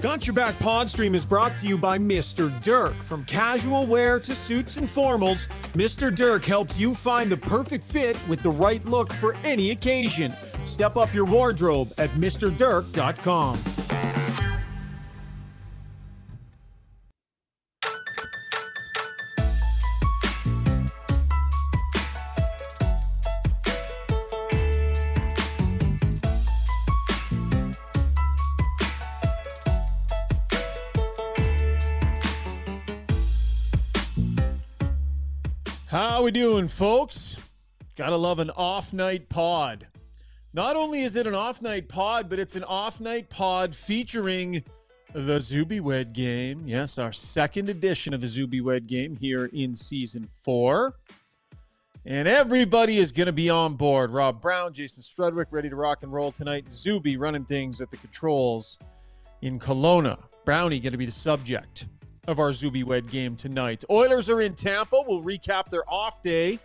Got Your Back Pod Stream is brought to you by Mr. Dirk. From casual wear to suits and formals, Mr. Dirk helps you find the perfect fit with the right look for any occasion. Step up your wardrobe at MrDirk.com. How we doing, folks? Gotta love an off-night pod. Not only is it an off-night pod, but it's an off-night pod featuring the Zubie Wed Game. Yes, our second edition of the Zubie Wed Game here in Season 4. And everybody is going to be on board. Rob Brown, Jason Strudwick, ready to rock and roll tonight. Zubie running things at the controls in Kelowna. Brownie going to be the subject of our Zubie Wed Game tonight. Oilers are in Tampa. We'll recap their off day.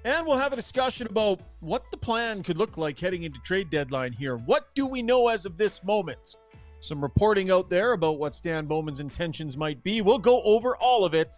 And we'll have a discussion about what the plan could look like heading into trade deadline here. What do we know as of this moment? Some reporting out there about what Stan Bowman's intentions might be. We'll go over all of it,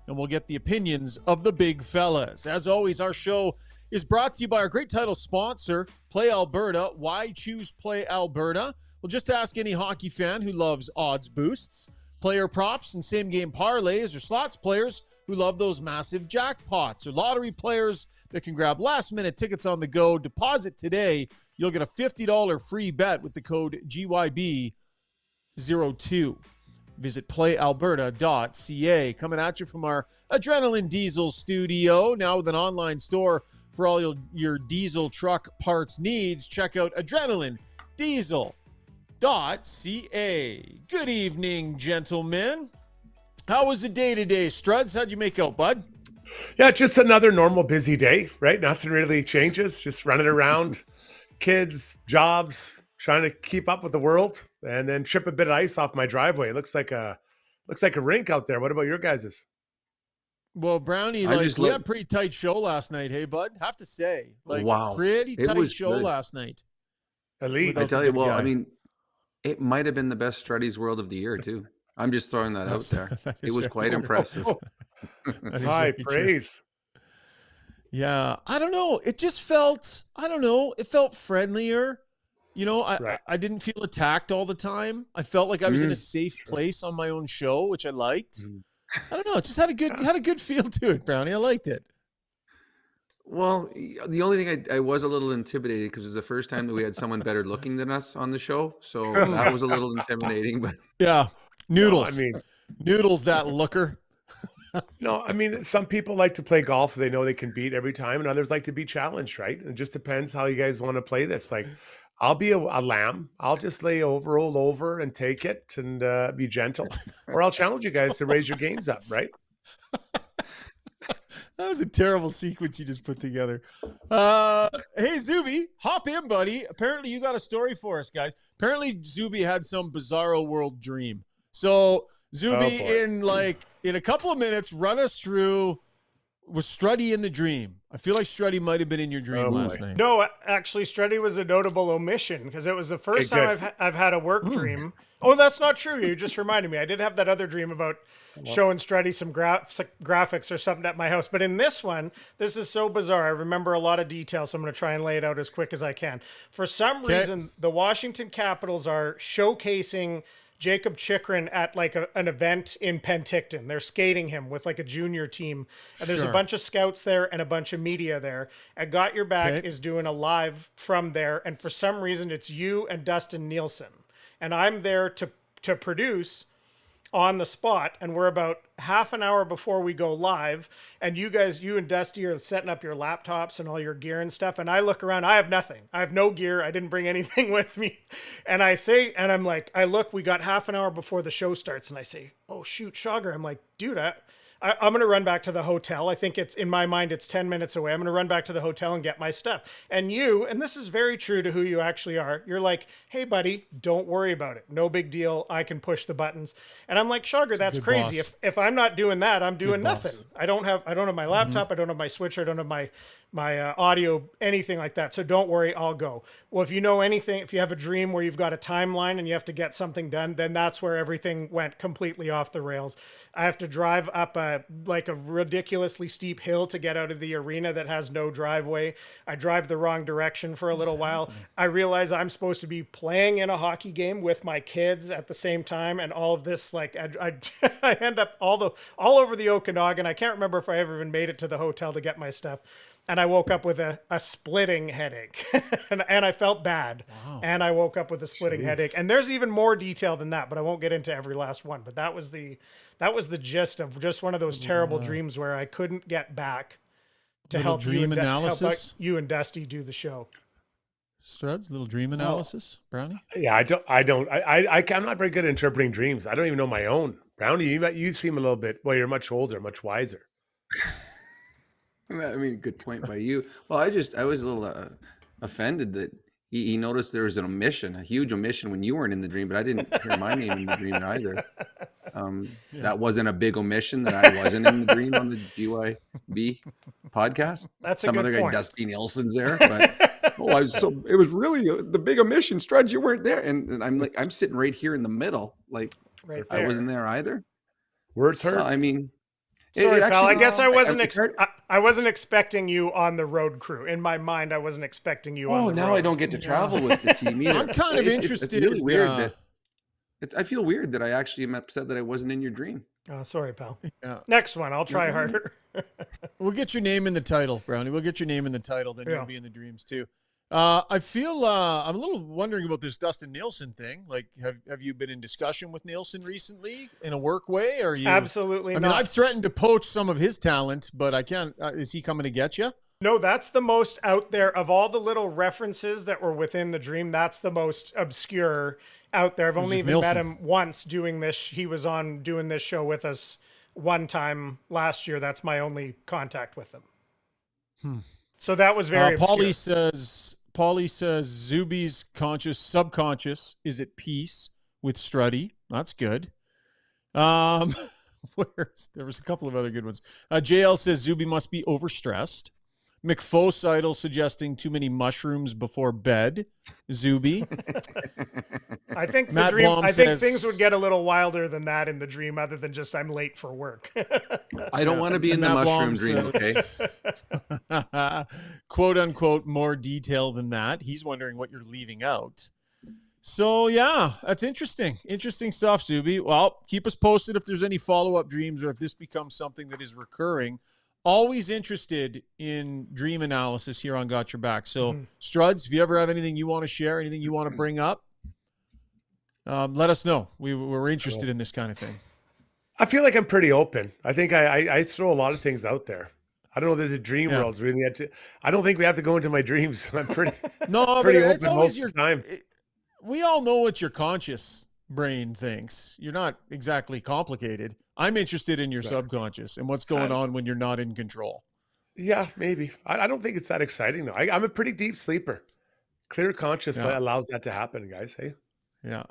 and we'll get the opinions of the big fellas. As always, our show is brought to you by our great title sponsor, Play Alberta. Why choose Play Alberta? Well, just ask any hockey fan who loves odds boosts, player props, and same-game parlays, or slots players who love those massive jackpots, or lottery players that can grab last-minute tickets on the go. Deposit today. You'll get a $50 free bet with the code GYB02. Visit playalberta.ca. Coming at you from our Adrenaline Diesel studio, now with an online store for all your diesel truck parts needs. Check out adrenalinediesel.ca. Good evening, gentlemen. How was the day today, Struds? How'd you make out, bud? Yeah, just another normal busy day, right? Nothing really changes. Just running around, kids, jobs, trying to keep up with the world, and then chip a bit of ice off my driveway. It looks like a rink out there. What about your guys's? Well, Brownie, we had a pretty tight show last night, hey, bud? Have to say. Wow. Pretty tight show last night. Elite. I tell you, well, I mean, it might have been the best Struddy's World of the Year, too. I'm just throwing that out there. It was quite impressive. High praise. Yeah, I don't know. It just felt, it felt friendlier. You know, I didn't feel attacked all the time. I felt like I was in a safe place on my own show, which I liked. I don't know. It just had a good feel to it, Brownie. I liked it. Well, the only thing I was a little intimidated because it was the first time that we had someone better looking than us on the show. So that was a little intimidating. But yeah, Noodles. No, I mean, Noodles, that looker. No, I mean, some people like to play golf. They know they can beat every time, and others like to be challenged, right? It just depends how you guys want to play this. Like, I'll be a lamb. I'll just roll over and take it and be gentle. Or I'll challenge you guys to raise your games up, right? That was a terrible sequence you just put together. Hey, Zubie, hop in, buddy. Apparently, you got a story for us, guys. Apparently, Zubie had some bizarro world dream. So, Zubie, in a couple of minutes, run us through, was Struddy in the dream? I feel like Struddy might have been in your dream last night. No, actually, Struddy was a notable omission because it was the first time I've had a work dream. Oh, that's not true. You just reminded me. I did have that other dream about showing Struddy some graphics or something at my house. But in this one, this is so bizarre. I remember a lot of details, so I'm going to try and lay it out as quick as I can. For some reason, the Washington Capitals are showcasing Jacob Chikrin at an event in Penticton. They're skating him with a junior team. And there's a bunch of scouts there and a bunch of media there. And Got Your Back is doing a live from there. And for some reason, it's you and Dustin Nielsen. And I'm there to produce on the spot. And we're about half an hour before we go live. And you and Dusty are setting up your laptops and all your gear and stuff. And I look around, I have nothing. I have no gear. I didn't bring anything with me. And I look, we got half an hour before the show starts. And I say, oh, shoot, Shogger. I'm like, dude, I'm going to run back to the hotel. I think in my mind, it's 10 minutes away. I'm going to run back to the hotel and get my stuff. And this is very true to who you actually are. You're like, hey, buddy, don't worry about it. No big deal. I can push the buttons. And I'm like, Shogger, that's crazy. If I'm not doing that, I'm doing nothing. I don't have my laptop. I don't have my switcher. I don't have audio, anything like that. So don't worry, I'll go. Well, if you know anything, if you have a dream where you've got a timeline and you have to get something done, then that's where everything went completely off the rails. I have to drive up a ridiculously steep hill to get out of the arena that has no driveway. I drive the wrong direction for a little while. I realize I'm supposed to be playing in a hockey game with my kids at the same time, and all of this, like, I end up all over the Okanagan. I can't remember if I ever even made it to the hotel to get my stuff. And I woke up with a splitting headache and I felt bad. Wow. And I woke up with a splitting headache. And there's even more detail than that, but I won't get into every last one. But that was the gist of just one of those terrible dreams where I couldn't get back to help dream analysis. You and Dusty do the show. Struds, little dream analysis, Brownie? Yeah, I'm not very good at interpreting dreams. I don't even know my own. Brownie, you seem a little bit, well, you're much older, much wiser. I mean, good point by you. Well, I was a little offended that he noticed there was an omission, a huge omission when you weren't in the dream, but I didn't hear my name in the dream either. That wasn't a big omission that I wasn't in the dream on the GYB podcast. That's some a good other point. guy, Dusty Nielsen's there, but it was really the big omission. Struds, you weren't there, and I'm sitting right here in the middle, like right I wasn't there either. Words hurt. So, I mean. Sorry, pal. I guess I wasn't expecting you on the road crew. In my mind, I wasn't expecting you on the road. Oh, now I don't get to travel with the team either. I'm kind of interested. It's really weird. I feel weird that I actually am upset that I wasn't in your dream. Oh, sorry, pal. Yeah. Next one. I'll try harder. We'll get your name in the title, Brownie. We'll get your name in the title. Then you'll be in the dreams too. I feel I'm a little wondering about this Dustin Nielsen thing. Like, have you been in discussion with Nielsen recently in a work way? Or are you absolutely not? I mean, I've threatened to poach some of his talent, but I can't. Is he coming to get you? No, that's the most out there of all the little references that were within the dream. That's the most obscure out there. I've only even met him once doing this. He was on doing this show with us one time last year. That's my only contact with him. So that was very obscure. Paulie says Zubie's subconscious is at peace with Struddy. That's good. There was a couple of other good ones. JL says Zubie must be overstressed. McFosidal suggesting too many mushrooms before bed. Zubie. I think the dream. I think things would get a little wilder than that in the dream, other than just I'm late for work. I don't want to be in the mushroom dream. Okay. Quote unquote more detail than that. He's wondering what you're leaving out. So yeah, that's interesting. Interesting stuff, Zubie. Well, keep us posted if there's any follow-up dreams or if this becomes something that is recurring. Always interested in dream analysis here on Got Your Back. So, Struds, if you ever have anything you want to share, anything you want to bring up, let us know. We're interested in this kind of thing. I feel like I'm pretty open. I think I throw a lot of things out there. I don't know that the dream world's really I don't think we have to go into my dreams. I'm pretty pretty open most of the time. We all know what your conscious brain thinks. You're not exactly complicated. I'm interested in your subconscious and what's going on when you're not in control. Yeah, maybe. I don't think it's that exciting, though. I'm a pretty deep sleeper. Clear conscious allows that to happen, guys. Hey? Yeah.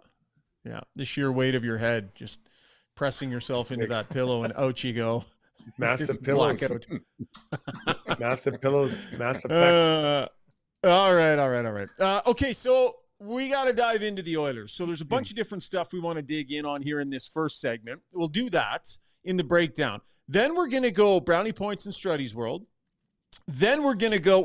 Yeah. The sheer weight of your head, just pressing yourself into that pillow and out you go. Massive pillows. Massive pillows. Massive pecs. All right. Okay, so we got to dive into the Oilers. So there's a bunch of different stuff we want to dig in on here in this first segment. We'll do that in the breakdown. Then we're going to go Brownie Points and Struddy's World. Then we're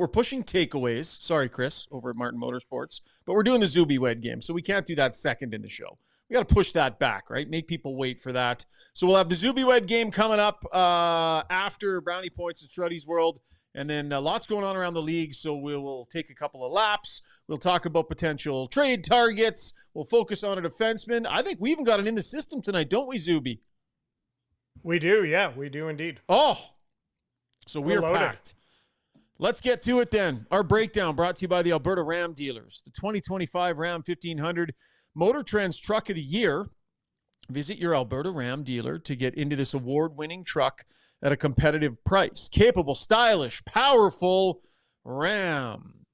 pushing takeaways. Sorry, Chris, over at Martin Motorsports. But we're doing the Zubie Wed game, so we can't do that second in the show. We got to push that back, right? Make people wait for that. So we'll have the Zubie Wed game coming up after Brownie Points and Struddy's World. And then lots going on around the league, so we'll take a couple of laps. We'll talk about potential trade targets. We'll focus on a defenseman. I think we even got it in the system tonight, don't we, Zubie? We do, yeah. We do indeed. Oh, so we're packed. Let's get to it then. Our breakdown brought to you by the Alberta Ram dealers. The 2025 Ram 1500 Motor Trend's Truck of the Year. Visit your Alberta Ram dealer to get into this award-winning truck at a competitive price. Capable, stylish, powerful Ram.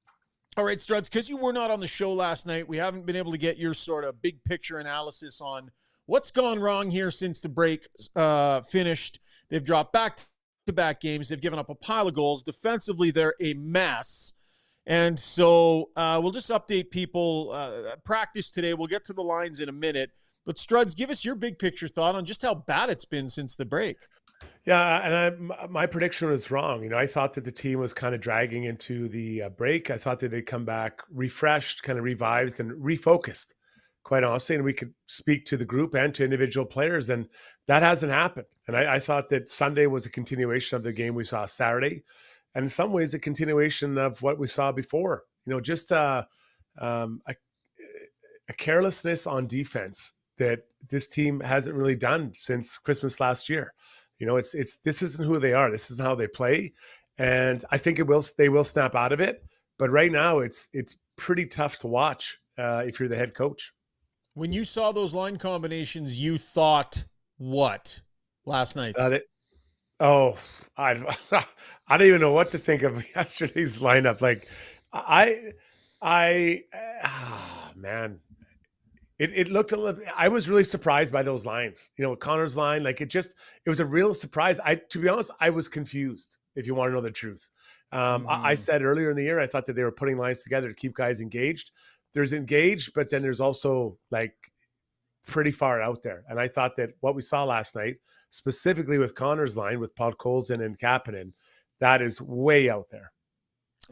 All right, Struds, because you were not on the show last night, we haven't been able to get your sort of big picture analysis on what's gone wrong here since the break finished. They've dropped back back-to-back games, they've given up a pile of goals. Defensively, they're a mess. And so we'll just update people. Practice today. We'll get to the lines in a minute. But Struds, give us your big picture thought on just how bad it's been since the break. Yeah, and my prediction was wrong. I thought that the team was kind of dragging into the break. I thought that they'd come back refreshed, kind of revived and refocused, quite honestly. And we could speak to the group and to individual players, and that hasn't happened. And I thought that Sunday was a continuation of the game we saw Saturday, and in some ways a continuation of what we saw before. Just a carelessness on defense that this team hasn't really done since Christmas last year. This isn't who they are. This isn't how they play. And I think they will snap out of it. But right now it's pretty tough to watch if you're the head coach. When you saw those line combinations, you thought what last night? I don't even know what to think of yesterday's lineup. Like man. It looked a little. I was really surprised by those lines. Connor's line, it was a real surprise. To be honest, I was confused. If you want to know the truth, I said earlier in the year I thought that they were putting lines together to keep guys engaged. There's engaged, but then there's also pretty far out there. And I thought that what we saw last night, specifically with Connor's line with Podkolzin and Kapanen, that is way out there.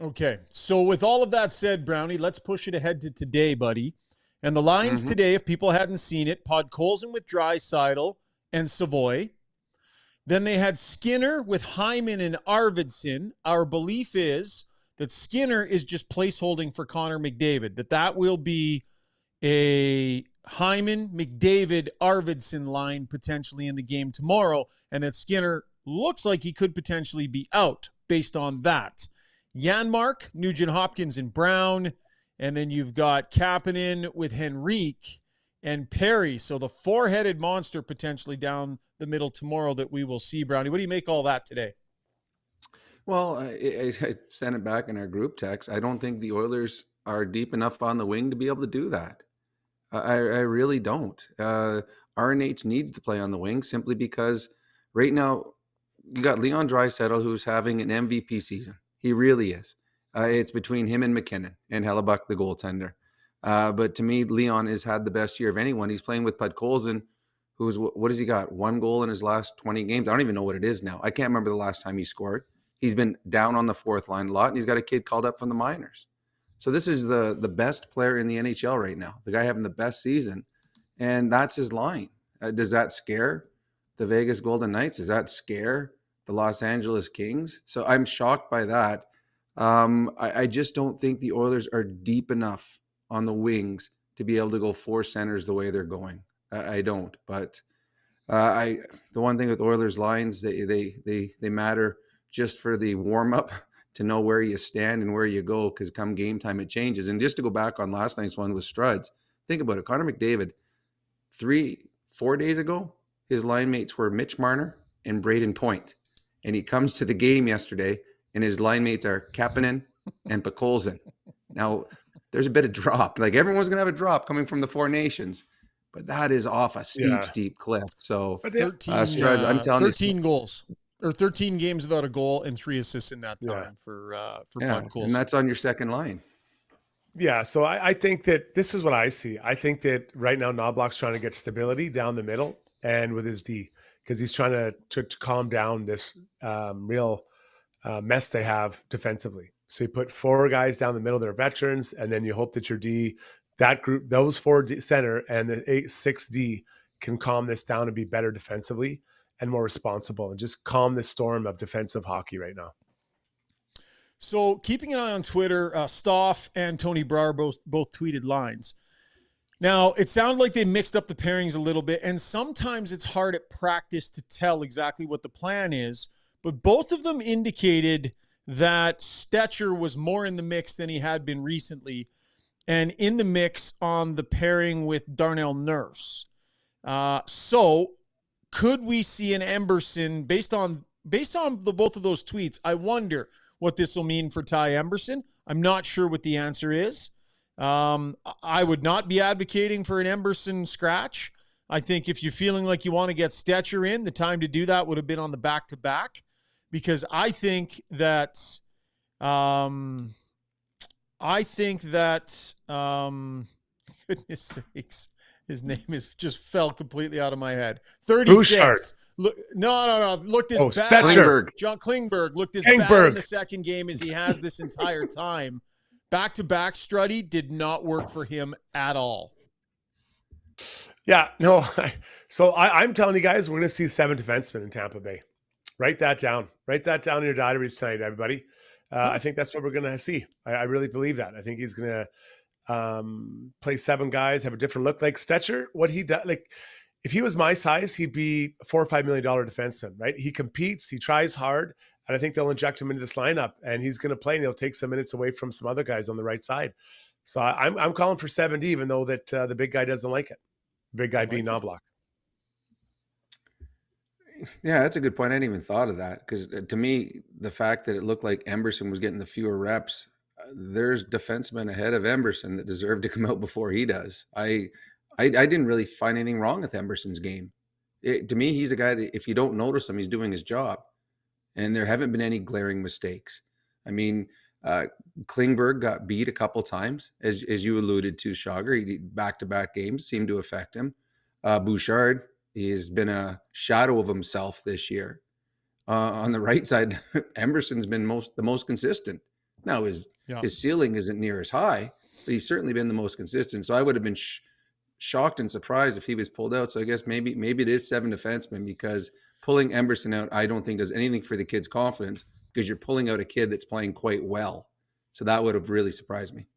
Okay, so with all of that said, Brownie, let's push it ahead to today, buddy. And the lines today, if people hadn't seen it, Podkolzin with Draisaitl and Savoy. Then they had Skinner with Hyman and Arvidsson. Our belief is that Skinner is just placeholding for Connor McDavid, that will be a Hyman, McDavid, Arvidsson line potentially in the game tomorrow, and that Skinner looks like he could potentially be out based on that. Janmark, Nugent Hopkins, and Brown. And then you've got Kapanen with Henrique and Perry. So the four-headed monster potentially down the middle tomorrow that we will see, Brownie. What do you make all that today? Well, I sent it back in our group text. I don't think the Oilers are deep enough on the wing to be able to do that. I really don't. RNH needs to play on the wing simply because right now you got Leon Draisaitl, who's having an MVP season. He really is. It's between him and McKinnon and Hellebuck, the goaltender. But to me, Leon has had the best year of anyone. He's playing with Podkolzin, who's, what has he got? 1 goal in his last 20 games. I don't even know what it is now. I can't remember the last time he scored. He's been down on the fourth line a lot, and he's got a kid called up from the minors. So this is the best player in the NHL right now, the guy having the best season, and that's his line. Does that scare the Vegas Golden Knights? Does that scare the Los Angeles Kings? So I'm shocked by that. I just don't think the Oilers are deep enough on the wings to be able to go 4 centers the way they're going. I don't. But the one thing with Oilers lines, they matter just for the warm up to know where you stand and where you go, because come game time it changes. And just to go back on last night's one with Struds, think about it. Connor McDavid, 4 days ago, his line mates were Mitch Marner and Braden Point, and he comes to the game yesterday, and his line mates are Kapanen and Podkolzin. Now, there's a bit of drop. Everyone's going to have a drop coming from the Four Nations, but that is off a steep cliff. So, 13, Struds, I'm telling 13 you, goals, or 13 games without a goal and 3 assists in that time for Podkolzin. And that's on your second line. Yeah, so I think that this is what I see. I think that right now Knobloch's trying to get stability down the middle and with his D, because he's trying to calm down this real mess they have defensively. So you put 4 guys down the middle, they're veterans, and then you hope that your D, that group, those 4 center and the 6D can calm this down and be better defensively and more responsible and just calm the storm of defensive hockey right now. So keeping an eye on Twitter, Stoff and Tony Brar both tweeted lines. Now, it sounded like they mixed up the pairings a little bit, and sometimes it's hard at practice to tell exactly what the plan is, but both of them indicated that Stetcher was more in the mix than he had been recently, and in the mix on the pairing with Darnell Nurse. So could we see an Emberson based on the both of those tweets? I wonder what this will mean for Ty Emberson. I'm not sure what the answer is. I would not be advocating for an Emberson scratch. I think if you're feeling like you want to get Stetcher in, the time to do that would have been on the back-to-back. because I think that goodness sakes, his name is just fell completely out of my head. 36. Look, no. Looked as bad. Klingberg. John Klingberg looked as bad in the second game as he has this entire time. Back-to-back Struddy did not work for him at all. Yeah, no. So I'm telling you guys, we're going to see 7 defensemen in Tampa Bay. Write that down. Write that down in your diaries tonight, everybody. I think that's what we're going to see. I really believe that. I think he's going to play 7 guys, have a different look. Like Stetcher, what he does, like if he was my size, he'd be $4 or $5 million defenseman, right? He competes, he tries hard, and I think they'll inject him into this lineup, and he's going to play, and he'll take some minutes away from some other guys on the right side. So I'm calling for 70, even though that the big guy doesn't like it. Big guy being Knobloch. Yeah, that's a good point. I hadn't even thought of that, because to me, the fact that it looked like Emberson was getting the fewer reps, there's defensemen ahead of Emberson that deserve to come out before he does. I didn't really find anything wrong with Emberson's game. To me, he's a guy that if you don't notice him, he's doing his job. And there haven't been any glaring mistakes. I mean, Klingberg got beat a couple times, as you alluded to, Schauger. Back-to-back games seemed to affect him. Bouchard, he's been a shadow of himself this year. On the right side, Emberson's been the most consistent. Now, his ceiling isn't near as high, but he's certainly been the most consistent. So I would have been shocked and surprised if he was pulled out. So I guess maybe it is 7 defensemen, because pulling Emberson out, I don't think does anything for the kid's confidence, because you're pulling out a kid that's playing quite well. So that would have really surprised me.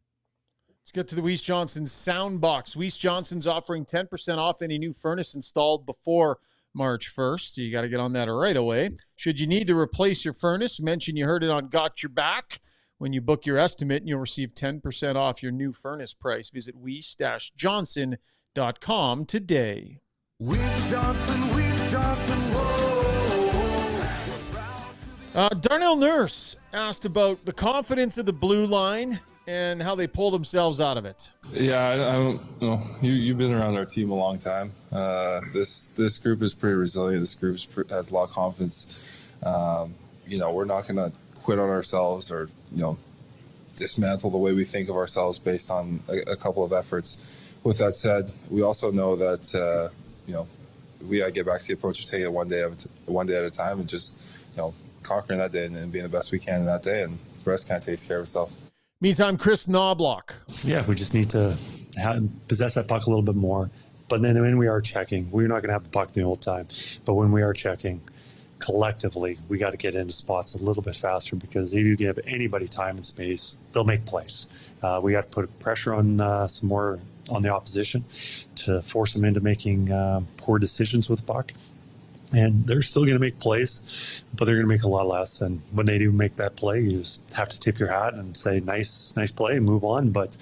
Let's get to the Weiss Johnson sound box. Weiss Johnson's offering 10% off any new furnace installed before March 1st. You got to get on that right away. Should you need to replace your furnace, mention you heard it on Got Your Back. When you book your estimate, you'll receive 10% off your new furnace price. Visit weiss-johnson.com today. Weiss Johnson, whoa. Darnell Nurse asked about the confidence of the blue line and how they pull themselves out of it. Yeah, I don't know. You've been around our team a long time. This group is pretty resilient. This group has a lot of confidence. We're not going to quit on ourselves or, dismantle the way we think of ourselves based on a couple of efforts. With that said, we also know that, we got to get back to the approach of taking it one day at a time and just, conquering that day and being the best we can in that day, and the rest kind of takes care of itself. Meantime, Chris Knobloch. Yeah, we just need to possess that puck a little bit more. But then when we are checking, we're not going to have the puck the whole time. But when we are checking, collectively, we got to get into spots a little bit faster, because if you give anybody time and space, they'll make plays. We got to put pressure on some more on the opposition to force them into making poor decisions with the puck. And they're still going to make plays, but they're going to make a lot less. And when they do make that play, you just have to tip your hat and say, nice play, and move on. But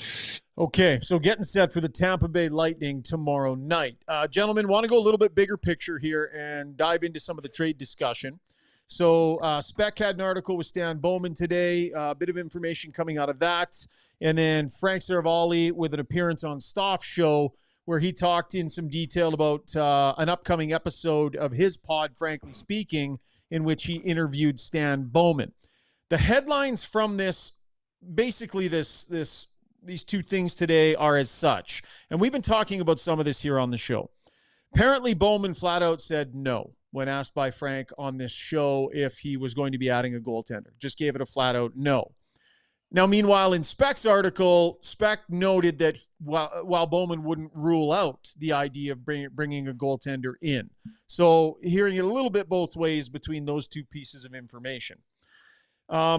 okay, so getting set for the Tampa Bay Lightning tomorrow night. Gentlemen, want to go a little bit bigger picture here and dive into some of the trade discussion. So Spec had an article with Stan Bowman today, a bit of information coming out of that. And then Frank Saravalli with an appearance on Stoff's show, where he talked in some detail about an upcoming episode of his pod, Frankly Speaking, in which he interviewed Stan Bowman. The headlines from this, basically these two things today are as such. And we've been talking about some of this here on the show. Apparently, Bowman flat out said no when asked by Frank on this show if he was going to be adding a goaltender. Just gave it a flat out no. Now, meanwhile, in Spec's article, Spec noted that while Bowman wouldn't rule out the idea of bringing a goaltender in. So hearing it a little bit both ways between those two pieces of information.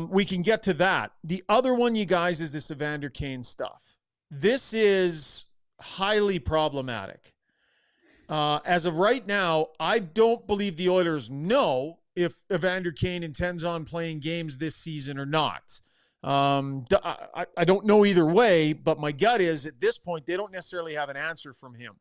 We can get to that. The other one, you guys, is this Evander Kane stuff. This is highly problematic. As of right now, I don't believe the Oilers know if Evander Kane intends on playing games this season or not. I don't know either way, but my gut is at this point, they don't necessarily have an answer from him.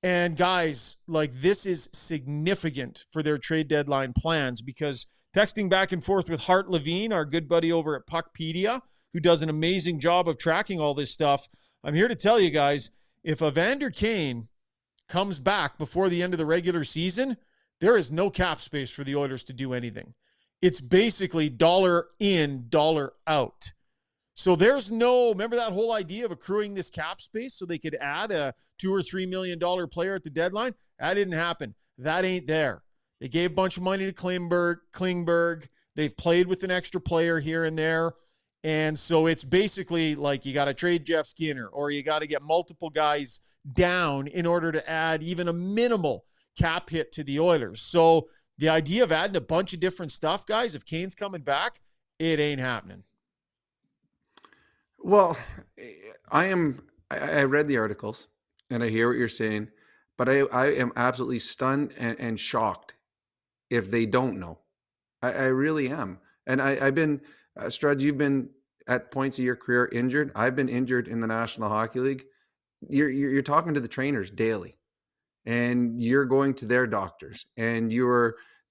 And guys, this is significant for their trade deadline plans, because texting back and forth with Hart Levine, our good buddy over at Puckpedia, who does an amazing job of tracking all this stuff. I'm here to tell you guys, if Evander Kane comes back before the end of the regular season, there is no cap space for the Oilers to do anything. It's basically dollar in, dollar out. So there's no, remember that whole idea of accruing this cap space so they could add a $2 or $3 million player at the deadline? That didn't happen. That ain't there. They gave a bunch of money to Klingberg. They've played with an extra player here and there. And so it's basically like you got to trade Jeff Skinner, or you got to get multiple guys down in order to add even a minimal cap hit to the Oilers. So the idea of adding a bunch of different stuff, guys, if Kane's coming back, it ain't happening. Well, I read the articles and I hear what you're saying, but I am absolutely stunned and shocked if they don't know. I really am. And I've been, Struds, you've been at points of your career injured. I've been injured in the National Hockey League. You're talking to the trainers daily, and you're going to their doctors, and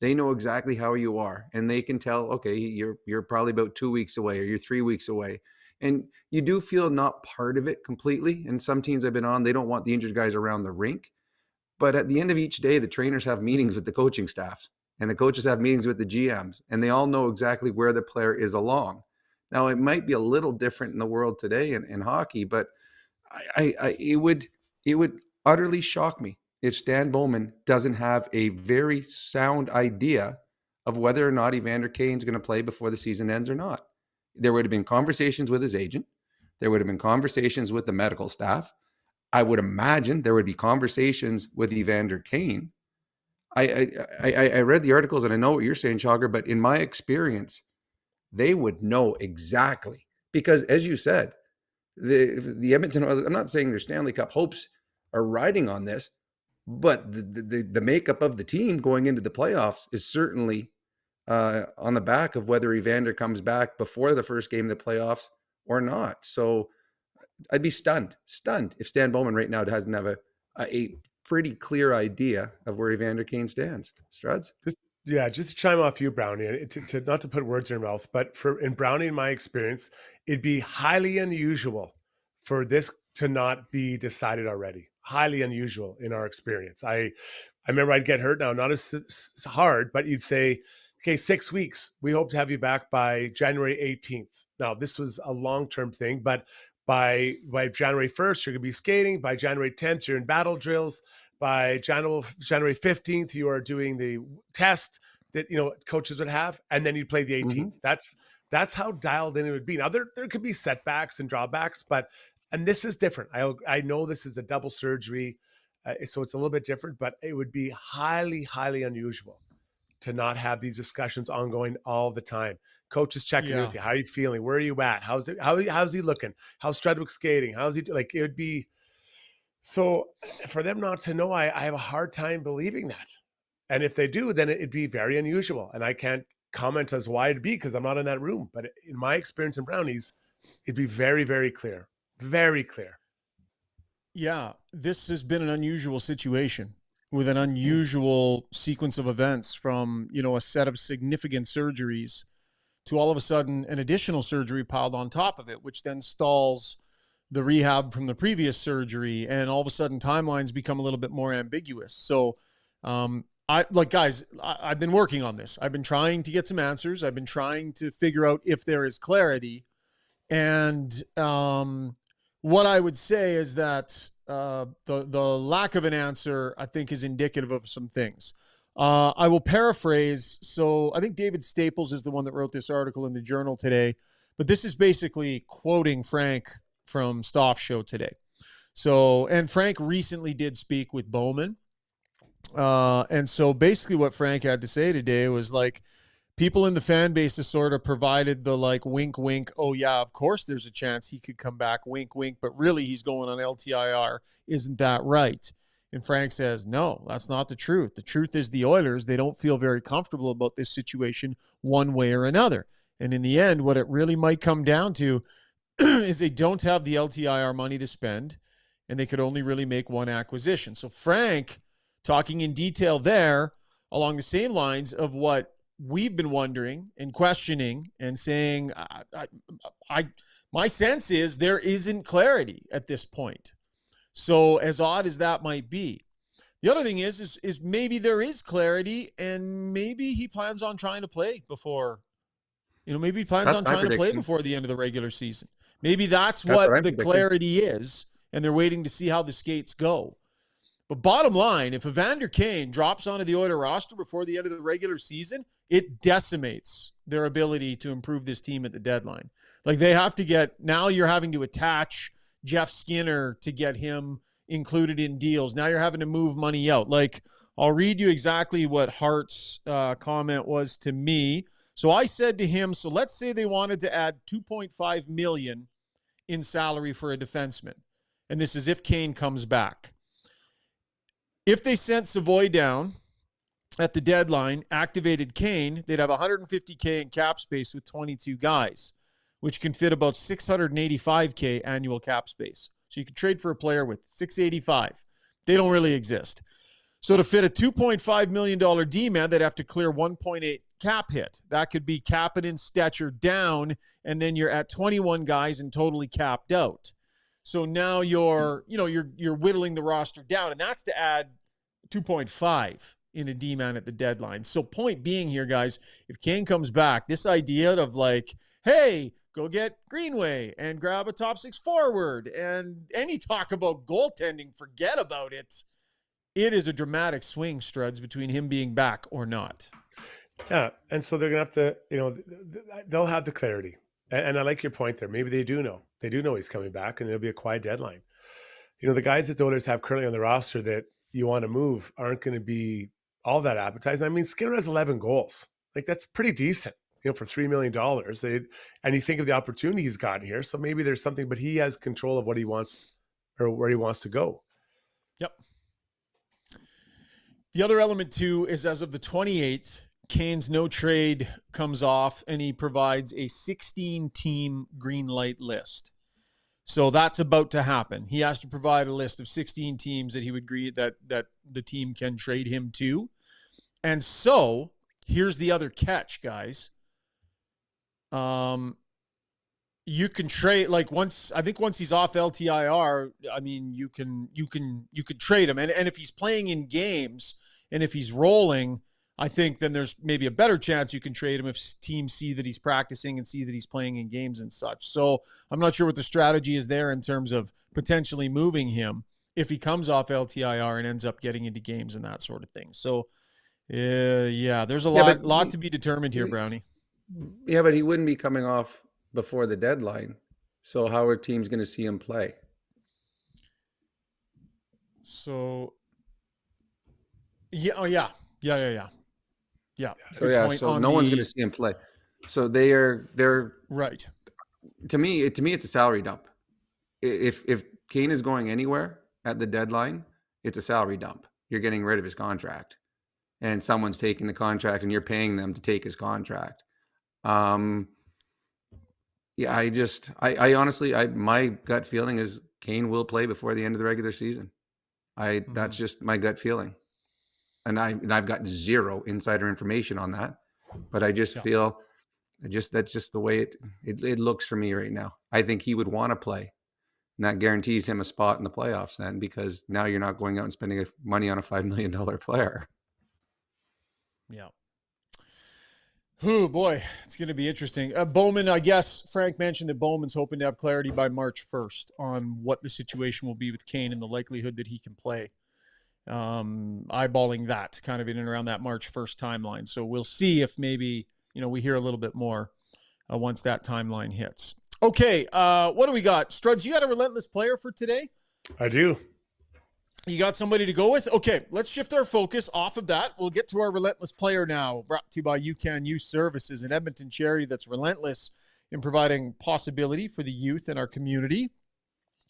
they know exactly how you are, and they can tell, okay, you're probably about 2 weeks away, or you're 3 weeks away. And you do feel not part of it completely. And some teams I've been on, they don't want the injured guys around the rink. But at the end of each day, the trainers have meetings with the coaching staffs, and the coaches have meetings with the GMs, and they all know exactly where the player is along. Now, it might be a little different in the world today in hockey, but it would utterly shock me if Stan Bowman doesn't have a very sound idea of whether or not Evander Kane's going to play before the season ends or not. There would have been conversations with his agent. There would have been conversations with the medical staff. I would imagine there would be conversations with Evander Kane. I read the articles and I know what you're saying, Chagar, but in my experience, they would know exactly, because as you said, the Edmonton Oilers, I'm not saying their Stanley Cup hopes are riding on this, but the makeup of the team going into the playoffs is certainly on the back of whether Evander comes back before the first game of the playoffs or not. So I'd be stunned if Stan Bowman right now doesn't have a pretty clear idea of where Evander Kane stands. Struds? Just to chime off you, Brownie, to not to put words in your mouth, but in Brownie, in my experience, it'd be highly unusual for this to not be decided already. Highly unusual in our experience. I remember I'd get hurt now, not as hard, but you'd say, okay, 6 weeks. We hope to have you back by January 18th. Now, this was a long-term thing, but by January 1st, you're going to be skating. By January 10th, you're in battle drills. By January 15th, you are doing the test that coaches would have, and then you play the 18th. Mm-hmm. That's how dialed in it would be. Now, there could be setbacks and drawbacks, and this is different. I know this is a double surgery, so it's a little bit different, but it would be highly, highly unusual to not have these discussions ongoing all the time. Coaches checking in with you. How are you feeling? Where are you at? How's he looking? How's Strudwick skating? How's he like? It would be so for them not to know. I have a hard time believing that. And if they do, then it'd be very unusual. And I can't comment as why it'd be because I'm not in that room. But in my experience in Brownies, it'd be very, very clear. Very clear. Yeah, this has been an unusual situation with an unusual sequence of events, from, a set of significant surgeries to all of a sudden an additional surgery piled on top of it, which then stalls the rehab from the previous surgery. And all of a sudden timelines become a little bit more ambiguous. So I've been working on this. I've been trying to get some answers. I've been trying to figure out if there is clarity. And what I would say is that the lack of an answer, I think, is indicative of some things. I will paraphrase. So I think David Staples is the one that wrote this article in the Journal today, but this is basically quoting Frank from Stoff's show today. So, and Frank recently did speak with Bowman. And so basically what Frank had to say today was like, people in the fan base have sort of provided the wink, wink. Oh yeah, of course there's a chance he could come back. Wink, wink. But really he's going on LTIR. Isn't that right? And Frank says, no, that's not the truth. The truth is the Oilers, they don't feel very comfortable about this situation one way or another. And in the end, what it really might come down to is they don't have the LTIR money to spend, and they could only really make one acquisition. So Frank talking in detail there along the same lines of what we've been wondering and questioning and saying, my sense is there isn't clarity at this point. So as odd as that might be, The other thing is maybe there is clarity, and maybe he plans on trying to play before, maybe he plans That's on my trying to play prediction. before the end of the regular season. Maybe that's what what I'm the predicting. clarity is, and they're waiting to see how the skates go. But bottom line, if Evander Kane drops onto the Oilers roster before the end of the regular season, it decimates their ability to improve this team at the deadline. Like, they have to now you're having to attach Jeff Skinner to get him included in deals. Now you're having to move money out. Like, I'll read you exactly what Hart's comment was to me. So I said to him, so let's say they wanted to add $2.5 million in salary for a defenseman. And this is if Kane comes back. If they sent Savoy down at the deadline, activated Kane, they'd have $150K in cap space with 22 guys, which can fit about $685K annual cap space. So you could trade for a player with $685. They don't really exist. So to fit a $2.5 million D-man, they'd have to clear 1.8 cap hit. That could be Kapanen, Stetcher down, and then you're at 21 guys and totally capped out. So now you're whittling the roster down, and that's to add 2.5 in a D-man at the deadline. So point being here, guys, if Kane comes back, this idea of like, hey, go get Greenway and grab a top six forward, and any talk about goaltending, forget about it. It is a dramatic swing, Struds, between him being back or not. Yeah, and so they're going to have to, they'll have the clarity. And I like your point there. Maybe they do know. They do know he's coming back, and there'll be a quiet deadline. The guys that the Oilers have currently on the roster that you want to move aren't going to be all that appetizing. I mean, Skinner has 11 goals. Like, that's pretty decent, for $3 million. And you think of the opportunity he's gotten here. So maybe there's something, but he has control of what he wants or where he wants to go. Yep. The other element, too, is as of the 28th, Kane's no trade comes off, and he provides a 16-team green light list. So that's about to happen. He has to provide a list of 16 teams that he would agree that the team can trade him to. And so here's the other catch, guys. You can trade, like, once he's off LTIR, I mean, you can trade him. And if he's playing in games and if he's rolling, I think then there's maybe a better chance you can trade him if teams see that he's practicing and see that he's playing in games and such. So I'm not sure what the strategy is there in terms of potentially moving him if he comes off LTIR and ends up getting into games and that sort of thing. So, there's a lot to be determined here, Brownie. Yeah, but he wouldn't be coming off before the deadline. So how are teams going to see him play? So, yeah. So no one's going to see him play. So they're right. To me, it's a salary dump. If Kane is going anywhere at the deadline, it's a salary dump. You're getting rid of his contract, and someone's taking the contract, and you're paying them to take his contract. I honestly, my gut feeling is Kane will play before the end of the regular season. That's just my gut feeling. And I've got zero insider information on that, but I just feel that's just the way it looks for me right now. I think he would want to play, and that guarantees him a spot in the playoffs then, because now you're not going out and spending money on a $5 million player. Yeah. Oh boy, it's going to be interesting. Bowman, I guess Frank mentioned that Bowman's hoping to have clarity by March 1st on what the situation will be with Kane and the likelihood that he can play. Eyeballing that kind of in and around that March 1st timeline. So we'll see if maybe, we hear a little bit more once that timeline hits. Okay. What do we got? Struds, you got a relentless player for today? I do. You got somebody to go with? Okay, let's shift our focus off of that. We'll get to our relentless player now, brought to you by You Can Youth Services, an Edmonton charity that's relentless in providing possibility for the youth in our community.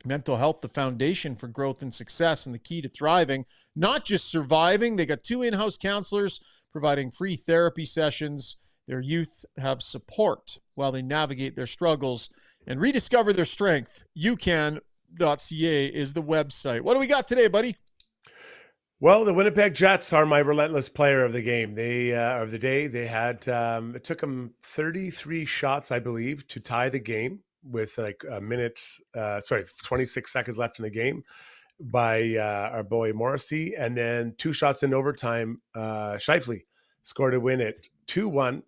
Mental health, the foundation for growth and success and the key to thriving, not just surviving. They got 2 in-house counselors providing free therapy sessions. Their youth have support while they navigate their struggles and rediscover their strength. YouCan.ca is the website. What do we got today, buddy? Well, the Winnipeg Jets are my relentless player of the game. Of the day. They had it took them 33 shots, I believe, to tie the game with like 26 seconds left in the game. by our boy Morrissey. And then 2 shots in overtime, Scheifele scored a win at 2-1.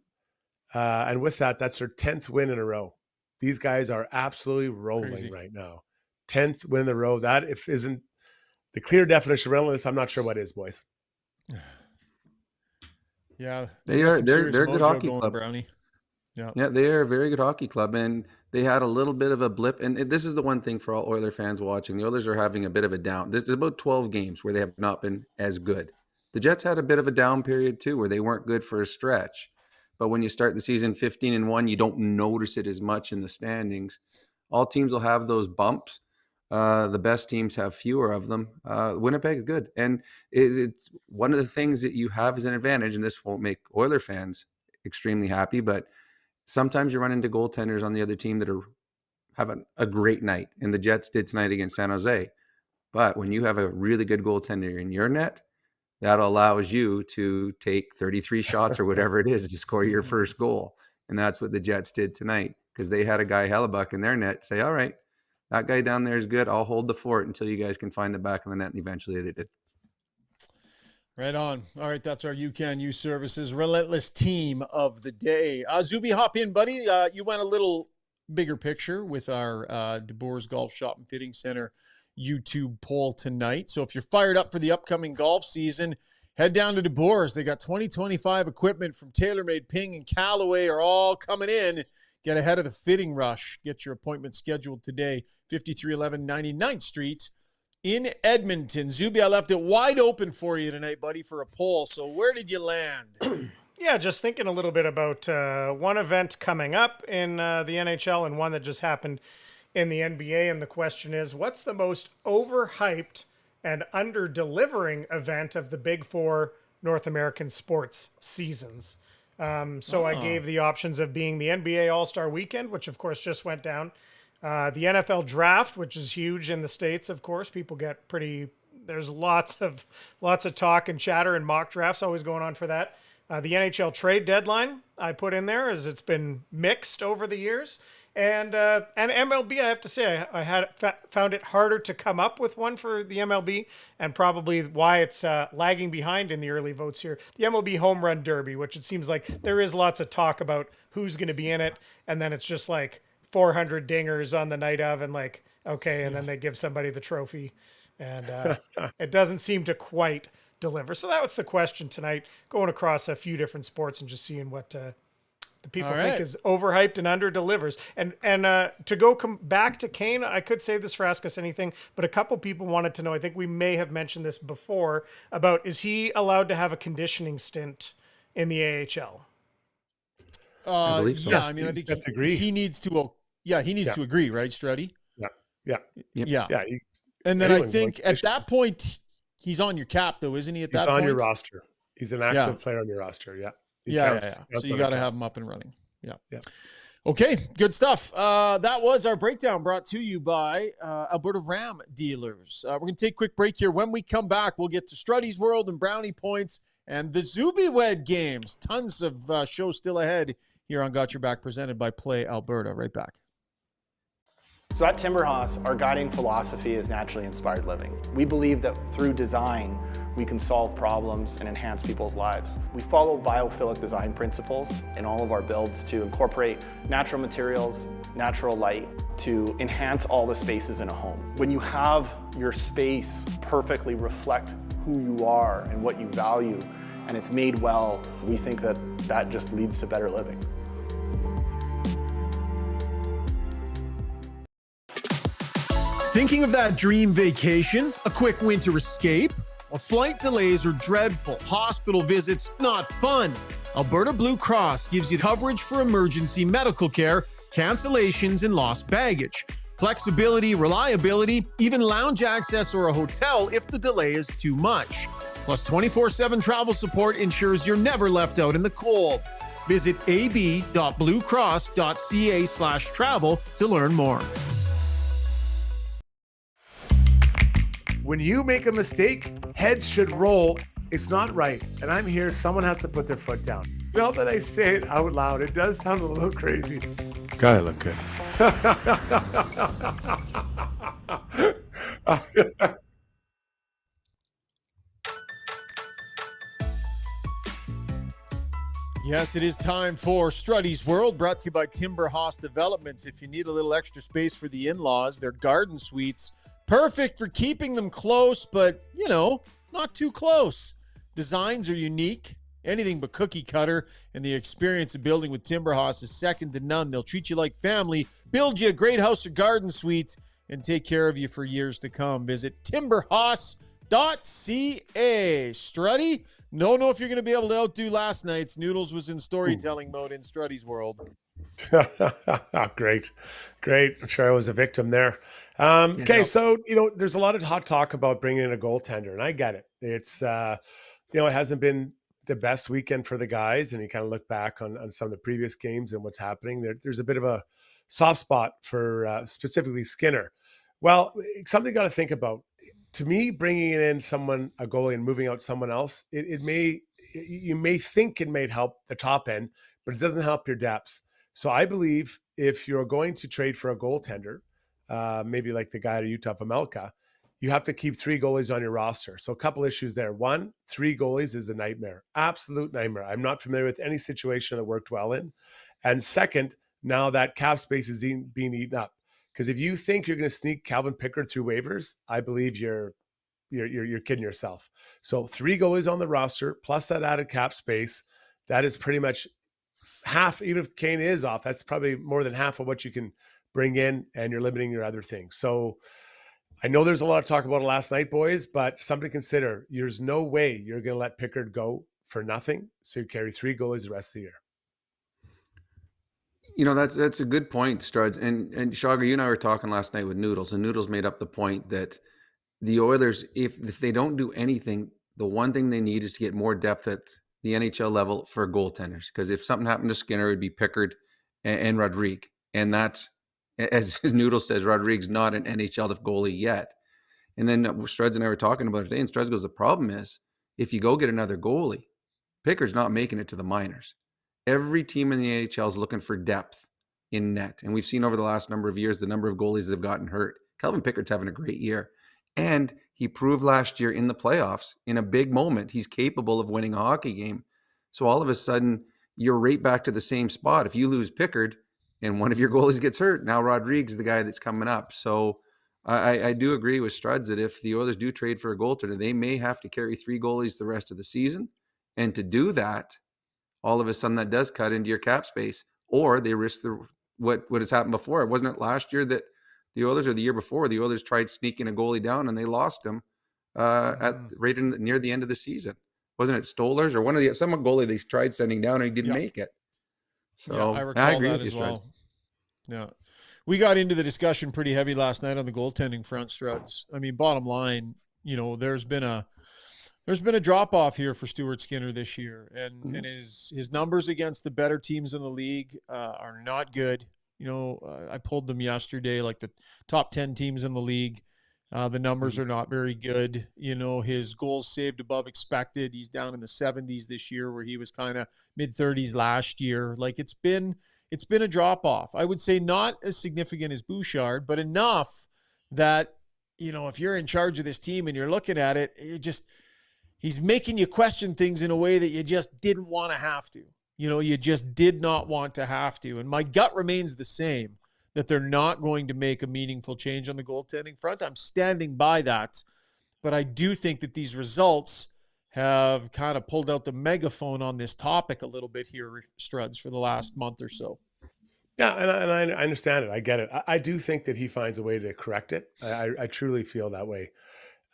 And with that, that's their 10th win in a row. These guys are absolutely rolling Crazy. right now. 10th win in a row. That if isn't the clear definition of relentless, I'm not sure what is, boys. Yeah, They're good hockey going, club. Brownie. Yeah, they are a very good hockey club, and they had a little bit of a blip. And this is the one thing for all Oiler fans watching: the Oilers are having a bit of a down. There's about 12 games where they have not been as good. The Jets had a bit of a down period too, where they weren't good for a stretch. But when you start the season 15-1, you don't notice it as much in the standings. All teams will have those bumps. The best teams have fewer of them. Winnipeg's good, and it's one of the things that you have as an advantage. And this won't make Oiler fans extremely happy, but sometimes you run into goaltenders on the other team that are having a great night, and the Jets did tonight against San Jose. But when you have a really good goaltender in your net, that allows you to take 33 shots or whatever it is to score your first goal. And that's what the Jets did tonight, because they had a guy Hellebuck in their net say, all right, that guy down there is good. I'll hold the fort until you guys can find the back of the net. And eventually they did. Right on. All right, that's our You Can Use Services Relentless team of the day. Zubie, hop in, buddy. You went a little bigger picture with our DeBoer's Golf Shop and Fitting Center YouTube poll tonight. So if you're fired up for the upcoming golf season, head down to DeBoer's. They got 2025 equipment from TaylorMade, Ping, and Callaway are all coming in. Get ahead of the fitting rush. Get your appointment scheduled today. 5311 99th Street in Edmonton. Zubie, I left it wide open for you tonight, buddy, for a poll. So where did you land? Yeah, just thinking a little bit about one event coming up in the NHL and one that just happened in the NBA. And the question is, what's the most overhyped and under-delivering event of the Big Four North American sports seasons? I gave the options of being the NBA All-Star Weekend, which of course just went down. The NFL Draft, which is huge in the States, of course. People get there's lots of talk and chatter and mock drafts always going on for that. The NHL trade deadline I put in there, as it's been mixed over the years. And MLB, I have to say, I found it harder to come up with one for the MLB, and probably why it's lagging behind in the early votes here. The MLB Home Run Derby, which it seems like there is lots of talk about who's going to be in it, and then it's just like 400 dingers on the night of, and like, okay, and then they give somebody the trophy, and it doesn't seem to quite deliver. So that was the question tonight, going across a few different sports and just seeing what the people think is overhyped and under delivers. And to go back to Kane, I could say this for Ask Us Anything, but a couple people wanted to know, I think we may have mentioned this before, about is he allowed to have a conditioning stint in the AHL? I believe so. Yeah, I mean, I think he needs to. He needs to agree, right, Struddy? Yeah. And then I think at that point, he's on your cap, though, isn't he? At that point, he's on your roster. He's an active player on your roster. Yeah. Yeah. So you got to have him up and running. Yeah. Okay, good stuff. That was our breakdown brought to you by Alberta Ram Dealers. We're going to take a quick break here. When we come back, we'll get to Struddy's World and Brownie Points and the Zubie Wed games. Tons of shows still ahead here on Got Your Back, presented by Play Alberta. Right back. So at Timberhouse, our guiding philosophy is naturally inspired living. We believe that through design, we can solve problems and enhance people's lives. We follow biophilic design principles in all of our builds to incorporate natural materials, natural light, to enhance all the spaces in a home. When you have your space perfectly reflect who you are and what you value, and it's made well, we think that that just leads to better living. Thinking of that dream vacation? A quick winter escape? Well, flight delays are dreadful. Hospital visits, not fun. Alberta Blue Cross gives you coverage for emergency medical care, cancellations, and lost baggage. Flexibility, reliability, even lounge access or a hotel if the delay is too much. Plus 24/7 travel support ensures you're never left out in the cold. Visit ab.bluecross.ca/travel to learn more. When you make a mistake, heads should roll. It's not right. And I'm here. Someone has to put their foot down. Now that I say it out loud, it does sound a little crazy. Gotta look good. Yes, it is time for Struddy's World, brought to you by Timber House Developments. If you need a little extra space for the in-laws, their garden suites, perfect for keeping them close, but, not too close. Designs are unique, anything but cookie cutter, and the experience of building with Timber House is second to none. They'll treat you like family, build you a great house or garden suite, and take care of you for years to come. Visit timberhouse.ca. Struddy? Don't know if you're going to be able to outdo last night's. Noodles was in storytelling mode in Struddy's world. Great. I'm sure I was a victim there. Okay, so, there's a lot of hot talk about bringing in a goaltender, and I get it. It's, it hasn't been the best weekend for the guys, and you kind of look back on some of the previous games and what's happening. There's a bit of a soft spot for specifically Skinner. Well, something you got to think about. To me, bringing in a goalie and moving out someone else, you may think it may help the top end, but it doesn't help your depth. So I believe if you're going to trade for a goaltender, maybe like the guy at Utah, Pamelka, you have to keep 3 goalies on your roster. So a couple issues there. 1, 3 goalies is a nightmare, absolute nightmare. I'm not familiar with any situation that worked well in. And second, now that cap space is being eaten up. Because if you think you're going to sneak Calvin Pickard through waivers, I believe you're kidding yourself. So 3 goalies on the roster plus that added cap space, that is pretty much half. Even if Kane is off, that's probably more than half of what you can bring in, and you're limiting your other things. So I know there's a lot of talk about it last night, boys, but something to consider. There's no way you're going to let Pickard go for nothing. So you carry 3 goalies the rest of the year. That's a good point, Struds. And Shogger, you and I were talking last night with Noodles, and Noodles made up the point that the Oilers, if they don't do anything, the one thing they need is to get more depth at the NHL level for goaltenders. Because if something happened to Skinner, it would be Pickard and Rodrigue. And that's, as Noodles says, Rodrigue's not an NHL goalie yet. And then Struds and I were talking about it today, and Struds goes, the problem is, if you go get another goalie, Pickard's not making it to the minors. Every team in the NHL is looking for depth in net. And we've seen over the last number of years, the number of goalies that have gotten hurt. Calvin Pickard's having a great year. And he proved last year in the playoffs, in a big moment, he's capable of winning a hockey game. So all of a sudden, you're right back to the same spot. If you lose Pickard and one of your goalies gets hurt, now Rodrigue's the guy that's coming up. So I do agree with Struds that if the Oilers do trade for a goaltender, they may have to carry 3 goalies the rest of the season. And to do that, all of a sudden that does cut into your cap space, or they risk what has happened before. It wasn't it last year that the Oilers, or the year before, the Oilers tried sneaking a goalie down and they lost him near the end of the season. Wasn't it Stolarz or some goalie they tried sending down and he didn't make it? So I recall agree that with as you, well. Yeah, we got into the discussion pretty heavy last night on the goaltending front, Struds. I mean, bottom line, there's been a drop off here for Stuart Skinner this year, and his numbers against the better teams in the league are not good. I pulled them yesterday, like the top 10 teams in the league. The numbers are not very good. His goals saved above expected, he's down in the 70s this year, where he was kind of mid-30s last year. Like it's been a drop off. I would say not as significant as Bouchard, but enough that if you're in charge of this team and you're looking at it, he's making you question things in a way that you just didn't want to have to. You just did not want to have to. And my gut remains the same, that they're not going to make a meaningful change on the goaltending front. I'm standing by that. But I do think that these results have kind of pulled out the megaphone on this topic a little bit here, Struds, for the last month or so. Yeah, and I understand it. I get it. I do think that he finds a way to correct it. I truly feel that way.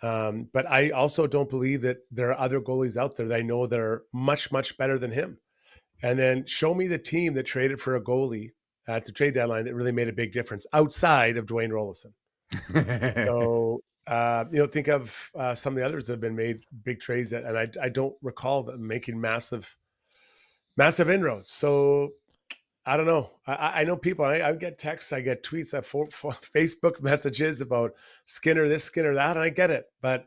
But I also don't believe that there are other goalies out there that I know that are much, much better than him. And then show me the team that traded for a goalie at the trade deadline that really made a big difference outside of Dwayne Rollison. So, think of some of the others that have been made big trades, and I don't recall them making massive inroads. So I don't know. I know people, I get texts, I get tweets, Facebook messages about Skinner this, Skinner that, and I get it. But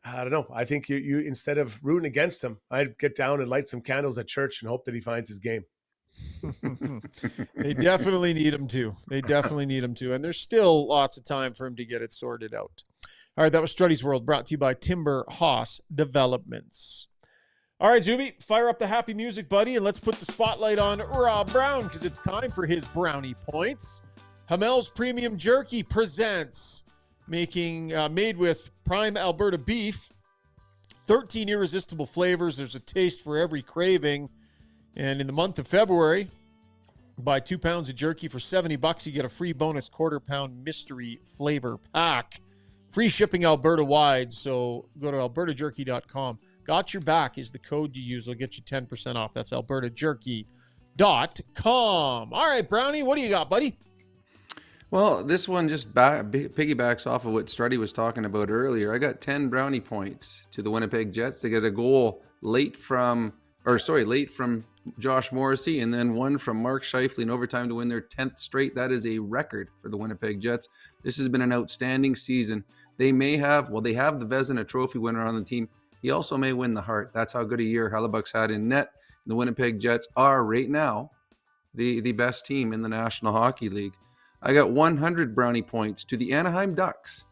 I don't know. I think you instead of rooting against him, I'd get down and light some candles at church and hope that he finds his game. They definitely need him to. And there's still lots of time for him to get it sorted out. All right, that was Struddy's World, brought to you by Timber House Developments. All right, Zubie, fire up the happy music, buddy, and let's put the spotlight on Rob Brown because it's time for his brownie points. Hamel's Premium Jerky presents made with prime Alberta beef, 13 irresistible flavors. There's a taste for every craving. And in the month of February, buy 2 pounds of jerky for $70. You get a free bonus quarter-pound mystery flavor pack. Free shipping Alberta-wide, so go to albertajerky.com. Got Your Back is the code you use. It'll get you 10% off. That's albertajerky.com. All right, Brownie, what do you got, buddy? Well, this one just piggybacks off of what Struddy was talking about earlier. I got 10 brownie points to the Winnipeg Jets to get a goal late from Josh Morrissey and then one from Mark Scheifele in overtime to win their 10th straight. That is a record for the Winnipeg Jets. This has been an outstanding season. They have the Vezina Trophy winner on the team. He also may win the Hart. That's how good a year Hellebuck's had in net. And the Winnipeg Jets are right now the best team in the National Hockey League. I got 100 brownie points to the Anaheim Ducks.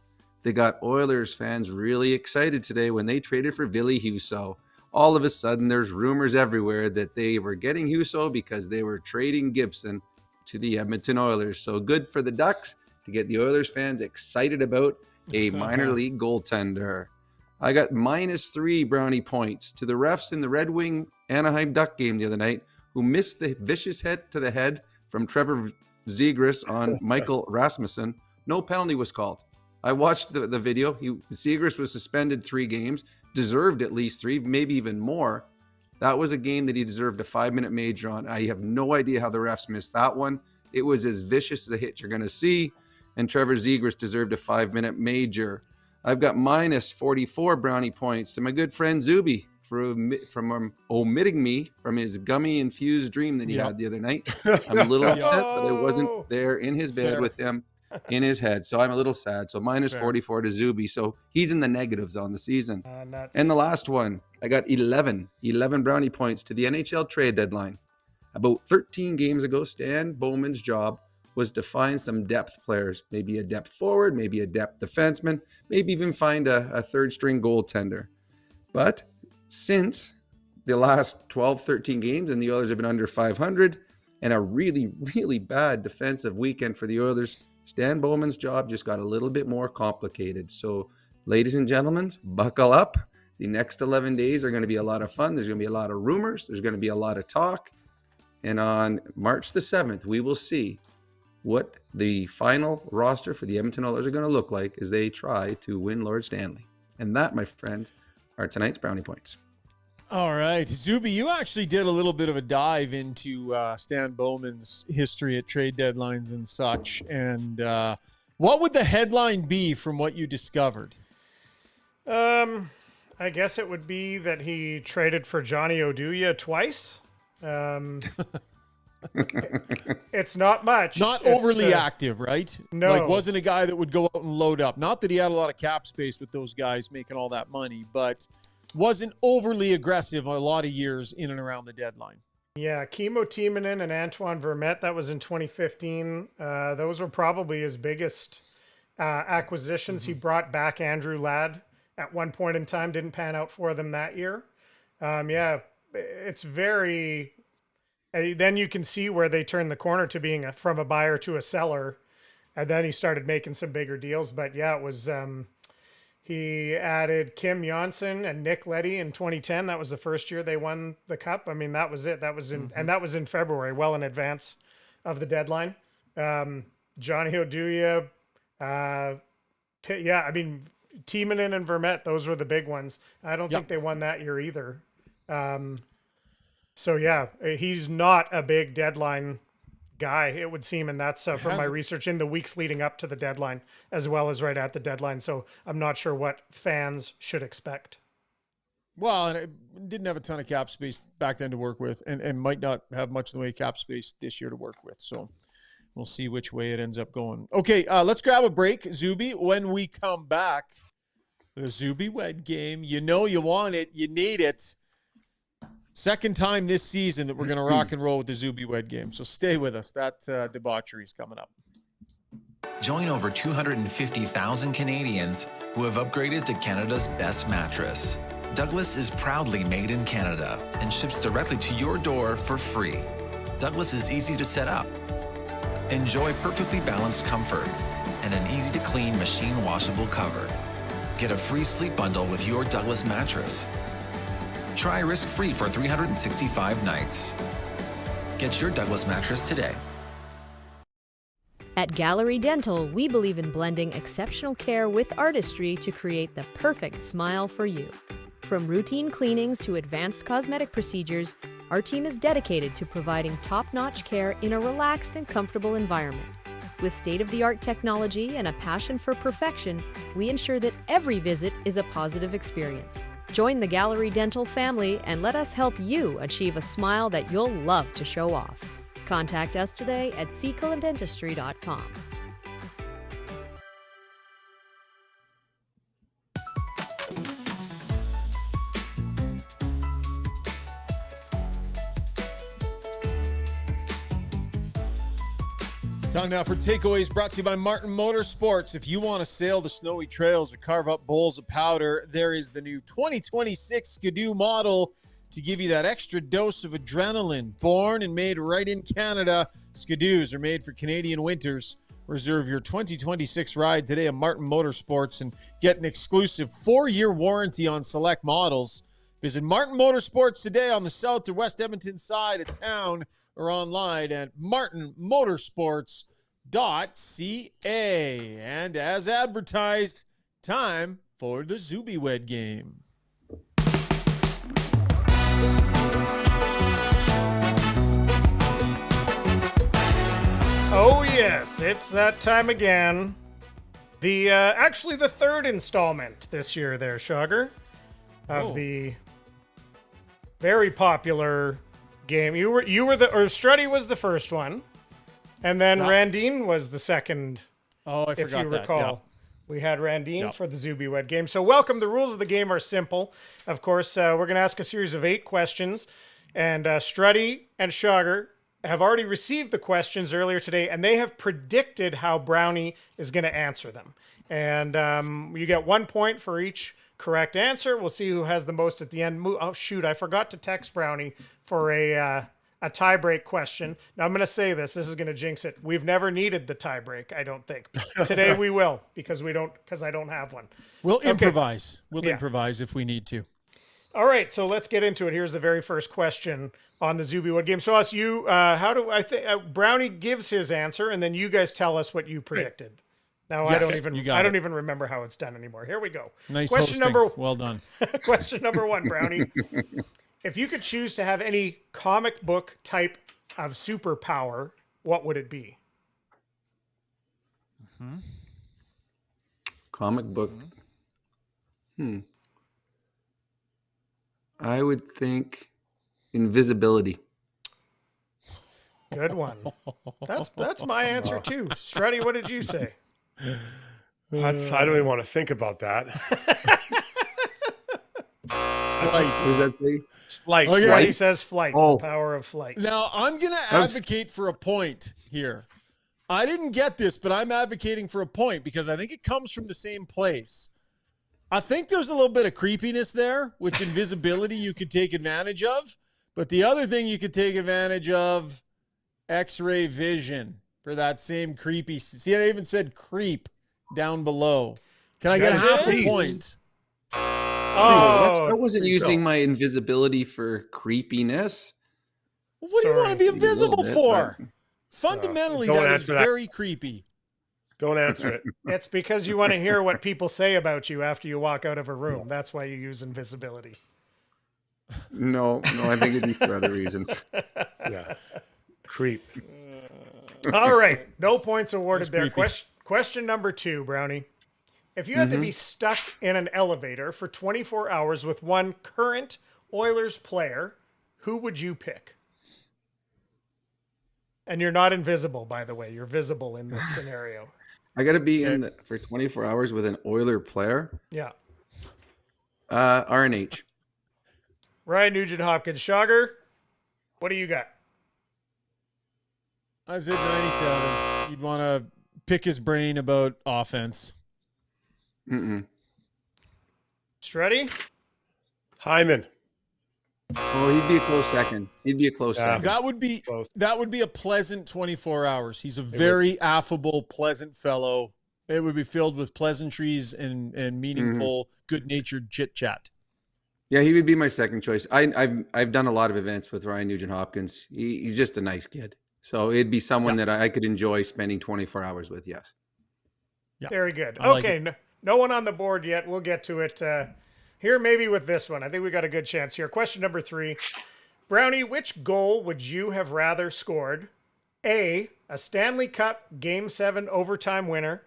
They got Oilers fans really excited today when they traded for Ville Husso. All of a sudden, there's rumors everywhere that they were getting Husso because they were trading Gibson to the Edmonton Oilers. So good for the Ducks to get the Oilers fans excited about a minor league goaltender. I got -3 brownie points to the refs in the Red Wing Anaheim Duck game the other night who missed the vicious hit to the head from Trevor Zegras on Michael Rasmussen. No penalty was called. I watched the video. Zegras was suspended 3 games, deserved at least 3, maybe even more. That was a game that he deserved a 5-minute major on. I have no idea how the refs missed that one. It was as vicious as a hit you're going to see, and Trevor Zegras deserved a 5-minute major. I've got -44 brownie points to my good friend Zubie from omitting me from his gummy-infused dream that he had the other night. I'm a little upset that I wasn't there in his bed with him in his head. So I'm a little sad. So -44 to Zubie. So he's in the negatives on the season. And the last one, I got 11 brownie points to the NHL trade deadline. About 13 games ago, Stan Bowman's job was to find some depth players, maybe a depth forward, maybe a depth defenseman, maybe even find a third-string goaltender. But since the last 12, 13 games, and the Oilers have been under 500, and a really, really bad defensive weekend for the Oilers, Stan Bowman's job just got a little bit more complicated. So, ladies and gentlemen, buckle up. The next 11 days are going to be a lot of fun. There's going to be a lot of rumors. There's going to be a lot of talk. And on March the 7th, we will see what the final roster for the Edmonton Oilers are going to look like as they try to win Lord Stanley. And that, my friends, are tonight's brownie points. All right. Zubie, you actually did a little bit of a dive into Stan Bowman's history at trade deadlines and such. And what would the headline be from what you discovered? I guess it would be that he traded for Johnny Oduya twice. It's not much. Not overly active, right? No. Like, wasn't a guy that would go out and load up. Not that he had a lot of cap space with those guys making all that money, but wasn't overly aggressive a lot of years in and around the deadline. Yeah, Kimmo Timonen and Antoine Vermette, that was in 2015. Those were probably his biggest acquisitions. Mm-hmm. He brought back Andrew Ladd at one point in time, didn't pan out for them that year. It's very... Then you can see where they turned the corner to being from a buyer to a seller. And then he started making some bigger deals. But yeah, it was, he added Kim Janssen and Nick Leddy in 2010. That was the first year they won the cup. I mean, that was it. That was in, and that was in February, well in advance of the deadline. Johnny Oduya, I mean, Timonen and Vermette, those were the big ones. I don't think they won that year either. So yeah, he's not a big deadline guy, it would seem, and that's from my research in the weeks leading up to the deadline, as well as right at the deadline. So I'm not sure what fans should expect. Well, and it didn't have a ton of cap space back then to work with, and might not have much in the way of cap space this year to work with. So we'll see which way it ends up going. Okay, let's grab a break, Zubie. When we come back, the Zubie Wed game. You know you want it. You need it. Second time this season that we're going to rock and roll with the Zubie Wed game. So stay with us. That debauchery is coming up. Join over 250,000 Canadians who have upgraded to Canada's best mattress. Douglas is proudly made in Canada and ships directly to your door for free. Douglas is easy to set up. Enjoy perfectly balanced comfort and an easy-to-clean machine washable cover. Get a free sleep bundle with your Douglas mattress. Try risk-free for 365 nights. Get your Douglas mattress today. At Gallery Dental, we believe in blending exceptional care with artistry to create the perfect smile for you. From routine cleanings to advanced cosmetic procedures, our team is dedicated to providing top-notch care in a relaxed and comfortable environment. With state-of-the-art technology and a passion for perfection, we ensure that every visit is a positive experience. Join the Gallery Dental family and let us help you achieve a smile that you'll love to show off. Contact us today at secolandentistry.com. Time now for takeaways brought to you by Martin Motorsports. If you want to sail the snowy trails or carve up bowls of powder, there is the new 2026 Skidoo model to give you that extra dose of adrenaline. Born and made right in Canada, Skidoos are made for Canadian winters. Reserve your 2026 ride today at Martin Motorsports and get an exclusive 4-year warranty on select models. Visit Martin Motorsports today on the south or west Edmonton side of town or online at martinmotorsports.ca. And as advertised, time for the Zubie Wed game. Oh yes, it's that time again. The actually the third installment this year there, Shogger, of the very popular game. You were Struddy was the first one, and then Randine was the second. Oh, I forgot if you recall. that. Yeah. We had Randine for the Zubie Wed game. So welcome. The rules of the game are simple. Of course, we're going to ask a series of 8 questions, and Struddy and Shogger have already received the questions earlier today, and they have predicted how Brownie is going to answer them. And you get 1 point for each correct answer. We'll see who has the most at the end. Oh, shoot, I forgot to text Brownie for a tie-break question. Now, I'm going to say this. This is going to jinx it. We've never needed the tie-break, I don't think. Today we will, because I don't have one. We'll improvise. We'll improvise if we need to. All right, so let's get into it. Here's the very first question on the Zubie Wed game. So, Brownie gives his answer, and then you guys tell us what you predicted. Now, Yes, I don't even remember how it's done anymore. Here we go. Nice question hosting. Well done. Question number 1, Brownie. If you could choose to have any comic book type of superpower, what would it be? Mm-hmm. Comic book. I would think invisibility. Good one. That's my answer too. Struddy, what did you say? I don't even want to think about that. Flight. What does that say? Flight. Oh, yeah. Flight. He says flight. The power of flight. Now, I'm going to advocate for a point here. I didn't get this, but I'm advocating for a point because I think it comes from the same place. I think there's a little bit of creepiness there, which invisibility you could take advantage of. But the other thing you could take advantage of, X-ray vision for that same creepy. See, I even said creep down below. Can I get half a point? I wasn't using my invisibility for creepiness. What do you want to be invisible for? Fundamentally, that is that. very creepy. Don't answer it. It's because you want to hear what people say about you after you walk out of a room. That's why you use invisibility. No, I think it'd be for other reasons. Yeah. Creep. All right. No points awarded there. Question number 2, Brownie. If you had to be stuck in an elevator for 24 hours with one current Oilers player, who would you pick? And you're not invisible, by the way. You're visible in this scenario. I got to be in for 24 hours with an Oiler player. Yeah. RNH. Ryan Nugent-Hopkins. Shogger, what do you got? I said 97. You'd want to pick his brain about offense. Struddy? Hyman. Oh, he'd be a close second. He'd be a close second. That would be a pleasant 24 hours. He's a very affable, pleasant fellow. It would be filled with pleasantries and meaningful, good-natured chit-chat. Yeah, he would be my second choice. I've done a lot of events with Ryan Nugent-Hopkins. He's just a nice kid. So it'd be someone that I could enjoy spending 24 hours with, yes. Yeah. Very good. Okay, no one on the board yet. We'll get to it here maybe with this one. I think we got a good chance here. Question number 3. Brownie, which goal would you have rather scored? A Stanley Cup Game 7 overtime winner,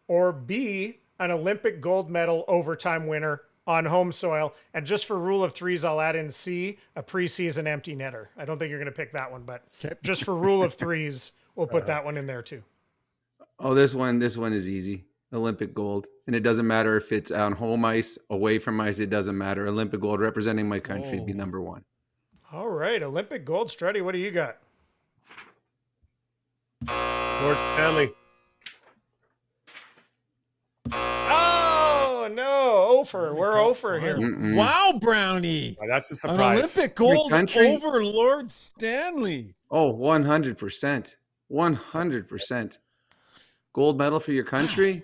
or B, an Olympic gold medal overtime winner on home soil? And just for rule of threes, I'll add in C, a preseason empty netter. I don't think you're going to pick that one, but just for rule of threes, we'll put that one in there too. Oh, this one is easy. Olympic gold. And it doesn't matter if it's on home ice, away from ice, it doesn't matter. Olympic gold representing my country would be number 1. All right, Olympic gold. Struddy, what do you got? Lord Stanley. Oh, no. Ofer. We're Ofer here. Mm-mm. Wow, Brownie. That's a surprise. An Olympic gold over Lord Stanley. Oh, 100%. 100%. Gold medal for your country?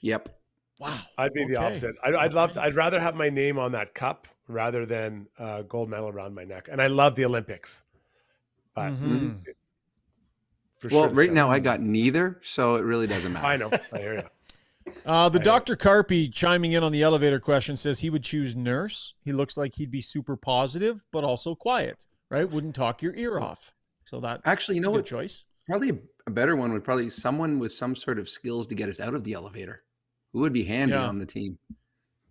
Yep. Wow. I'd be the opposite. I'd rather have my name on that cup rather than a gold medal around my neck. And I love the Olympics. But it's for well, sure right now I got neither, so it really doesn't matter. I know. I hear you. The Dr. Carpy chiming in on the elevator question says he would choose nurse. He looks like he'd be super positive, but also quiet, right? Wouldn't talk your ear off. So that actually, you know what? Choice. Probably a better one would probably someone with some sort of skills to get us out of the elevator. Who would be handy on the team?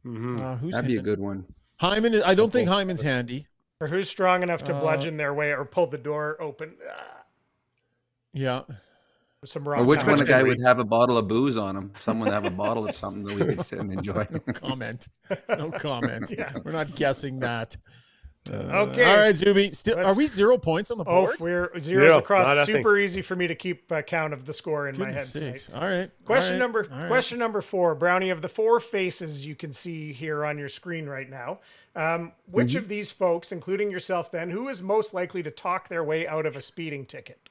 That'd be a good one. Hyman. I don't think Hyman's handy. Or who's strong enough to bludgeon their way or pull the door open? Yeah. Some or which one guy would have a bottle of booze on him? Someone have a bottle of something that we could sit and enjoy. No comment. No comment. Yeah. We're not guessing that. Okay. All right, Zubie. Are we 0 points on the board? We're zeros across. Super easy for me to keep count of the score in my head tonight. All right. Question number 4, Brownie. Of the 4 faces you can see here on your screen right now, which of these folks, including yourself, then, who is most likely to talk their way out of a speeding ticket?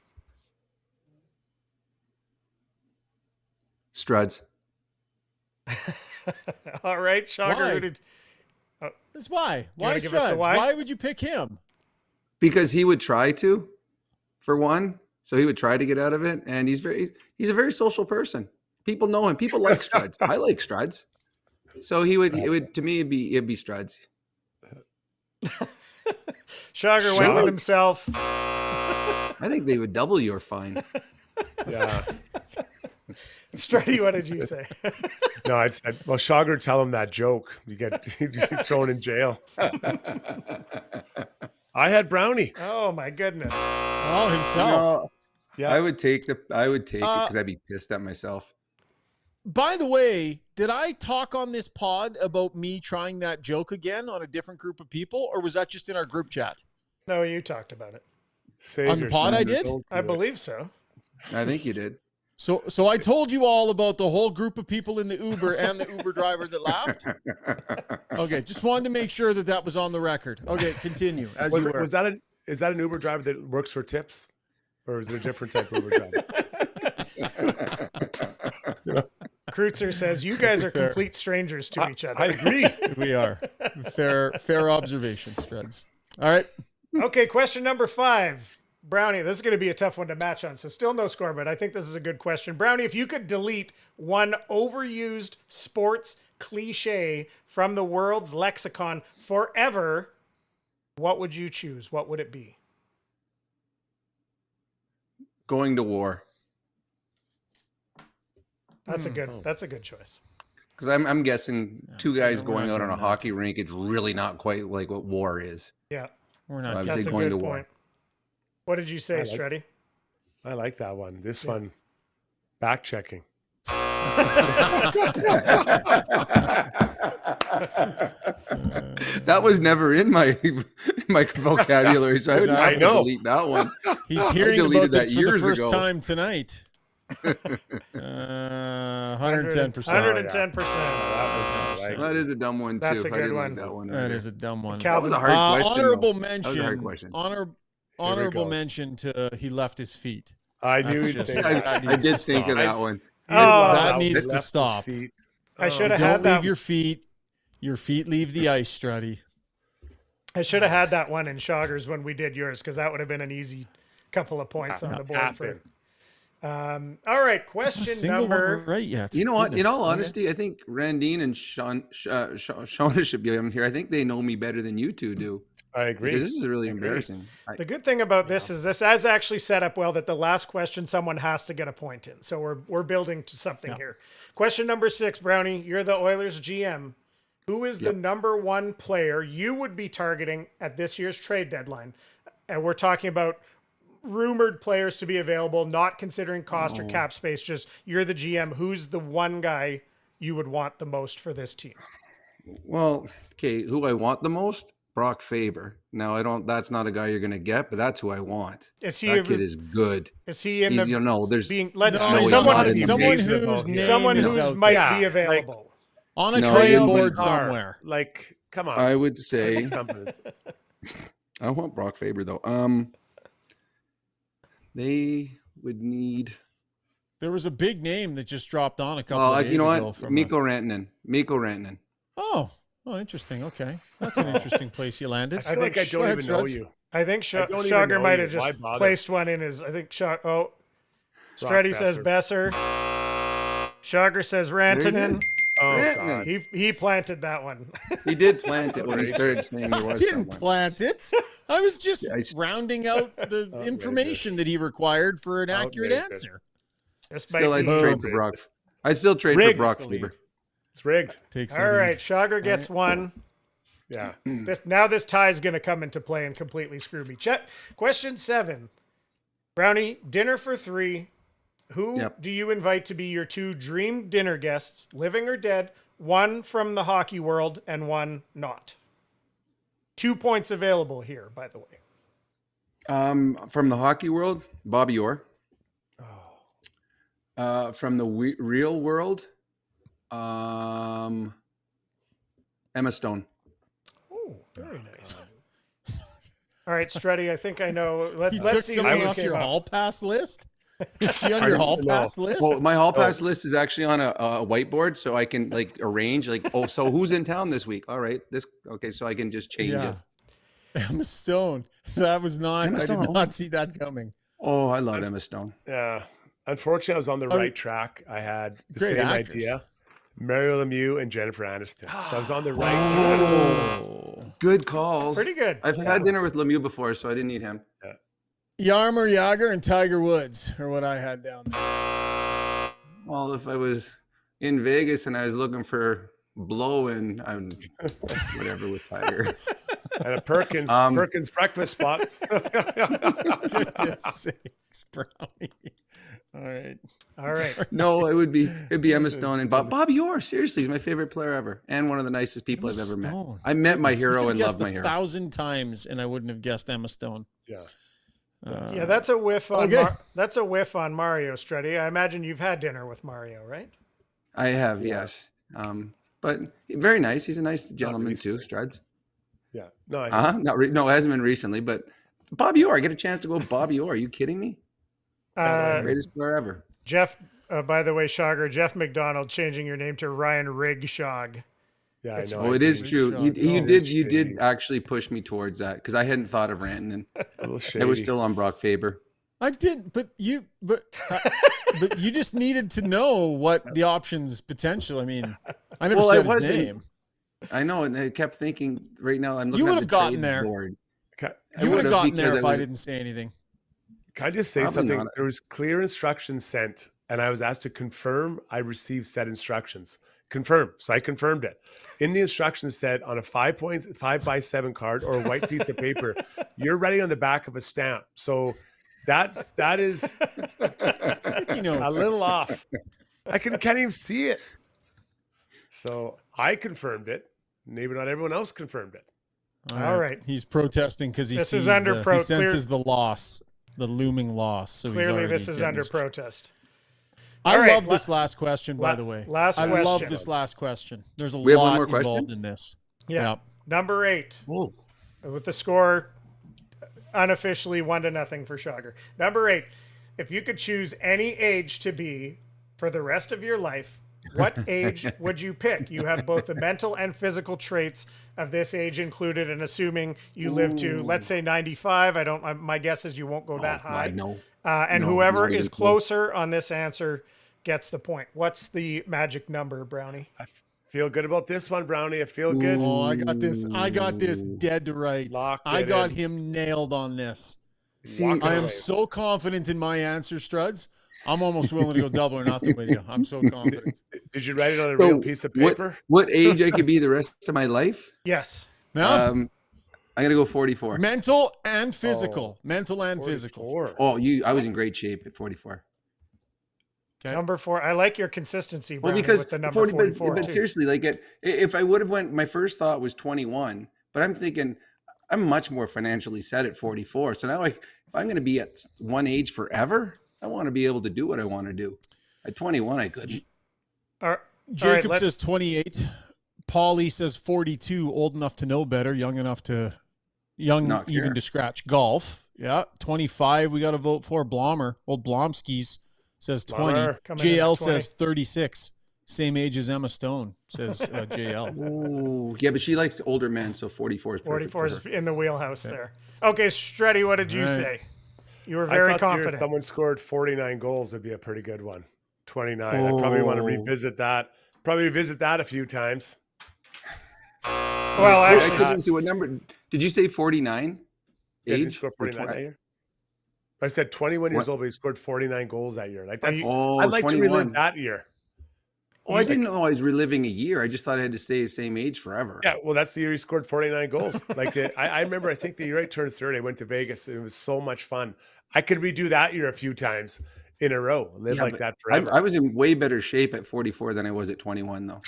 Struds. All right, Shocker. Who did? That's why. Why Struds? Why would you pick him? Because he would try to, for one. So he would try to get out of it, and he's a very social person. People know him. People like Struds. I like Struds. So it would to me it'd be Struds. Shocker went with himself. I think they would double your fine. Yeah. Struddy, what did you say? No, I said, well, Shocker, tell him that joke. You get thrown in jail. I had Brownie. Oh my goodness. Oh, himself. Yeah. I would take it because I'd be pissed at myself. By the way, did I talk on this pod about me trying that joke again on a different group of people, or was that just in our group chat? No, you talked about it. On the pod I did? I believe so. I think you did. So I told you all about the whole group of people in the Uber and the Uber driver that laughed. Okay, just wanted to make sure that was on the record. Okay, continue as you were. Is that an Uber driver that works for tips, or is it a different type of Uber driver? Kreutzer says you guys are complete strangers to each other. I agree. We are. Fair observation, Struds. All right. Okay, question number 5. Brownie, this is going to be a tough one to match on, so still no score, but I think this is a good question. Brownie, if you could delete one overused sports cliche from the world's lexicon forever, what would you choose? What would it be? Going to war. That's a good choice. Because I'm guessing two guys going out on a hockey rink, it's really not quite like what war is. Yeah. We're not. That's a good point. What did you say, Struddy? I like that one. This one, back checking. That was never in my vocabulary, so I know. Delete that one. He's hearing about this for the first time tonight. 110%. 110%. That is a dumb one too. That's a I good didn't one. like that one. That either. is a dumb one. That was a hard question. Honorable though. mention. That was a hard question. Honorable mention to he left his feet. I knew That's he'd just- say that that. I did think of that one. That needs to stop. I should have Don't had that. leave your feet. Your feet leave the ice, Struddy. I should have had that one in Shoggers when we did yours, because that would have been an easy couple of points on the board for. All right, question number. Right yet. You know what? In Goodness. all honesty, I think Randine and Shauna should be on here. I think they know me better than you two do. I agree. Because this is really embarrassing. The good thing about this is this has actually set up well that the last question someone has to get a point in. So we're building to something here. Question number 6, Brownie. You're the Oilers GM. Who is the number 1 player you would be targeting at this year's trade deadline? And we're talking about rumored players to be available, not considering cost or cap space. Just you're the GM. Who's the one guy you would want the most for this team? Well, okay, who I want the most? Brock Faber. Now that's not a guy you're gonna get, but that's who I want. Is he that kid is good. Is he in He's, the you know, there's someone whose someone name whose is might out be available. on a trade board somewhere. Like, come on. I would say something. I want Brock Faber though. They would need. There was a big name that just dropped on a couple of days you know ago. what? Mikko Rantanen. Oh, interesting. Okay, that's an interesting place you landed. I think I don't even know you. I think I don't even Shogger know might you. have just Why bother? placed one in his. I think Stretty says Besser. Shogger says Rantanen. Oh, God. He planted that one. He did plant it when he started saying there was I didn't someone. plant it. I was just rounding out the information that he required for an accurate answer. Still, I'd trade for Brock. I'd still trade for Brock Faber. It's rigged. All right, Shogger gets one. Yeah. This tie is going to come into play and completely screw me. Question 7. Brownie, dinner for 3. Who do you invite to be your 2 dream dinner guests, living or dead? 1 from the hockey world and 1 not. 2 points available here, by the way. From the hockey world, Bobby Orr. From the real world, Emma Stone. Oh, very nice. All right, Struddy, I think I know. Let's took see someone who off came your up. hall pass list. Is she on your hall pass list? Well, my hall pass list is actually on a whiteboard, so I can arrange so who's in town this week? All right, so I can just change it. Emma Stone. That was not. I did not see that coming. Oh, I love Emma Stone. Yeah. Unfortunately, I was on the right track. I had the same idea. Mario Lemieux and Jennifer Aniston. So I was on the right track. Good calls. Pretty good. I've had dinner with Lemieux before, so I didn't need him. Yeah. Yarmer Yager and Tiger Woods are what I had down there. Well, if I was in Vegas and I was looking for blowing, I'm whatever with Tiger. And a Perkins breakfast spot. Goodness sakes, Brownie. All right. No, it'd be Emma Stone and Bobby Orr. Seriously, he's my favorite player ever, and one of the nicest people I've ever met. I met my hero and loved my hero. 1,000 times, and I wouldn't have guessed Emma Stone. Yeah. Yeah, that's a whiff on that's a whiff on Mario, Struddy. I imagine you've had dinner with Mario, right? I have, yes. But very nice. He's a nice gentleman too, Struds. Yeah. No, no, it hasn't been recently, but Bobby Orr. I get a chance to go with Bobby Orr. Are you kidding me? Greatest player ever. Jeff, by the way, Shogger, Jeff McDonald changing your name to Ryan Rishaug. Yeah, I know. Oh, it is true. You did actually push me towards that because I hadn't thought of Rantanen. I was still on Brock Faber. I did, but you just needed to know what the options potential. I mean, I never said his name. I know, and I kept thinking. Right now, I'm looking. You would at have the gotten trade there. board. You would have gotten there if I didn't say anything. Can I just say something? There was clear instructions sent, and I was asked to confirm I received said instructions. Confirm. So I confirmed it. In the instructions said on a 5.5x7 card or a white piece of paper, you're writing on the back of a stamp. So that is a little off. I can't even see it. So I confirmed it. Maybe not everyone else confirmed it. All right. He's protesting because he senses the loss, the looming loss. So clearly this is under protest. I right, love this last question, by the way. last I question. love this last question. There's a We have one lot more question? involved in this. Yeah. Number 8. Oh. With the score unofficially 1-0 for Rishaug. Number 8. If you could choose any age to be for the rest of your life, what age would you pick? You have both the mental and physical traits of this age included, and assuming you live to, let's say, 95. My guess is you won't go that high. God, no. And No, whoever not even is closer on this answer gets the point. What's the magic number, Brownie? I feel good about this one, Brownie. I feel good. Oh, I got this dead to rights. Locked I it got in. him nailed on this. See, Walk I am away. so confident in my answer, Struds. I'm almost willing to go double or nothing with you. I'm so confident. Did you write it on a So real piece of paper? What age I could be the rest of my life? Yes. Now, I'm gonna go 44. mental and physical. Mental and physical. 44. Oh, I was in great shape at 44. Okay. Number 4. I like your consistency, Well, Brownie, because with the number 40, 44. but too. seriously, like if I would have went, my first thought was 21, but I'm thinking I'm much more financially set at 44. So now, if I'm going to be at one age forever, I want to be able to do what I want to do. At 21, I couldn't. All right, Jacob let's- says 28. Paulie says 42. Old enough to know better. Young enough to, Not even care. to scratch golf. Yeah. 25. We got to vote for Blommer. Old Blomskis says 20. Blommer. Coming in at JL 20. says 36. Same age as Emma Stone, says JL. Oh, yeah, but she likes older men, so 44 is perfect 44 for is her. in the wheelhouse there. Okay, Struddy, what did you All right. say? You were I very thought the year confident. someone scored 49 goals would be a pretty good one. 29. I probably want to Oh. revisit that. Probably revisit that a few times. Well, I actually, couldn't see what number. Did you say 49? Did he Age? score Or 49 twi- that year? I said 21 years What? old, but he scored 49 goals that year. Like that's, Oh, I'd like to 21. relive that year. Oh, I didn't know I was reliving a year. I just thought I had to stay the same age forever. Yeah, well, that's the year he scored 49 goals. Like I remember, I think the year I turned 30, I went to Vegas. And it was so much fun. I could redo that year a few times in a row and live Yeah, like but that I forever. was in way better shape at 44 than I was at 21, though.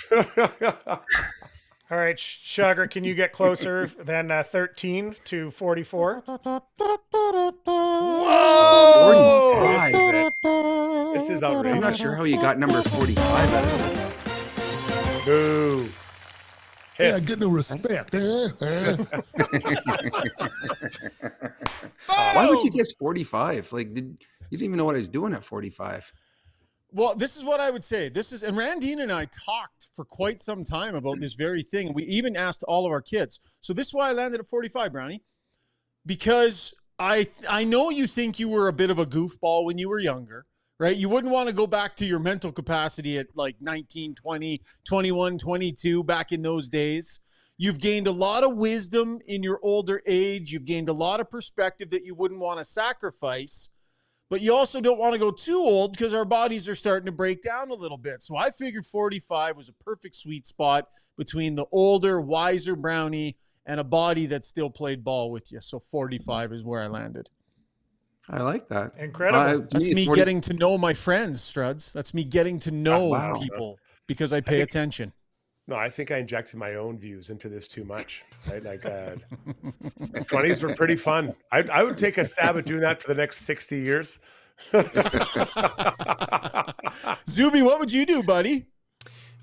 all right, Sugar, can you get closer than 13 to 44? Whoa! 45. This is I'm not outrageous. sure how you got number 45 out of this. Boo. Yeah, Hiss. get no respect. Why would you guess 45? Like, you didn't even know what I was doing at 45. Well, this is what I would say. And Randine and I talked for quite some time about this very thing. We even asked all of our kids. So this is why I landed at 45, Brownie. Because I know you think you were a bit of a goofball when you were younger, right? You wouldn't want to go back to your mental capacity at like 19, 20, 21, 22 back in those days. You've gained a lot of wisdom in your older age. You've gained a lot of perspective that you wouldn't want to sacrifice. But you also don't want to go too old because our bodies are starting to break down a little bit. So I figured 45 was a perfect sweet spot between the older, wiser Brownie and a body that still played ball with you. So 45 is where I landed. I like that. Incredible. That's me getting to know my friends, Struds. That's me getting to know wow. people because I pay attention. No, I think I injected my own views into this too much. Right? Like 20s were pretty fun. I would take a stab at doing that for the next 60 years. Zuby, what would you do, buddy?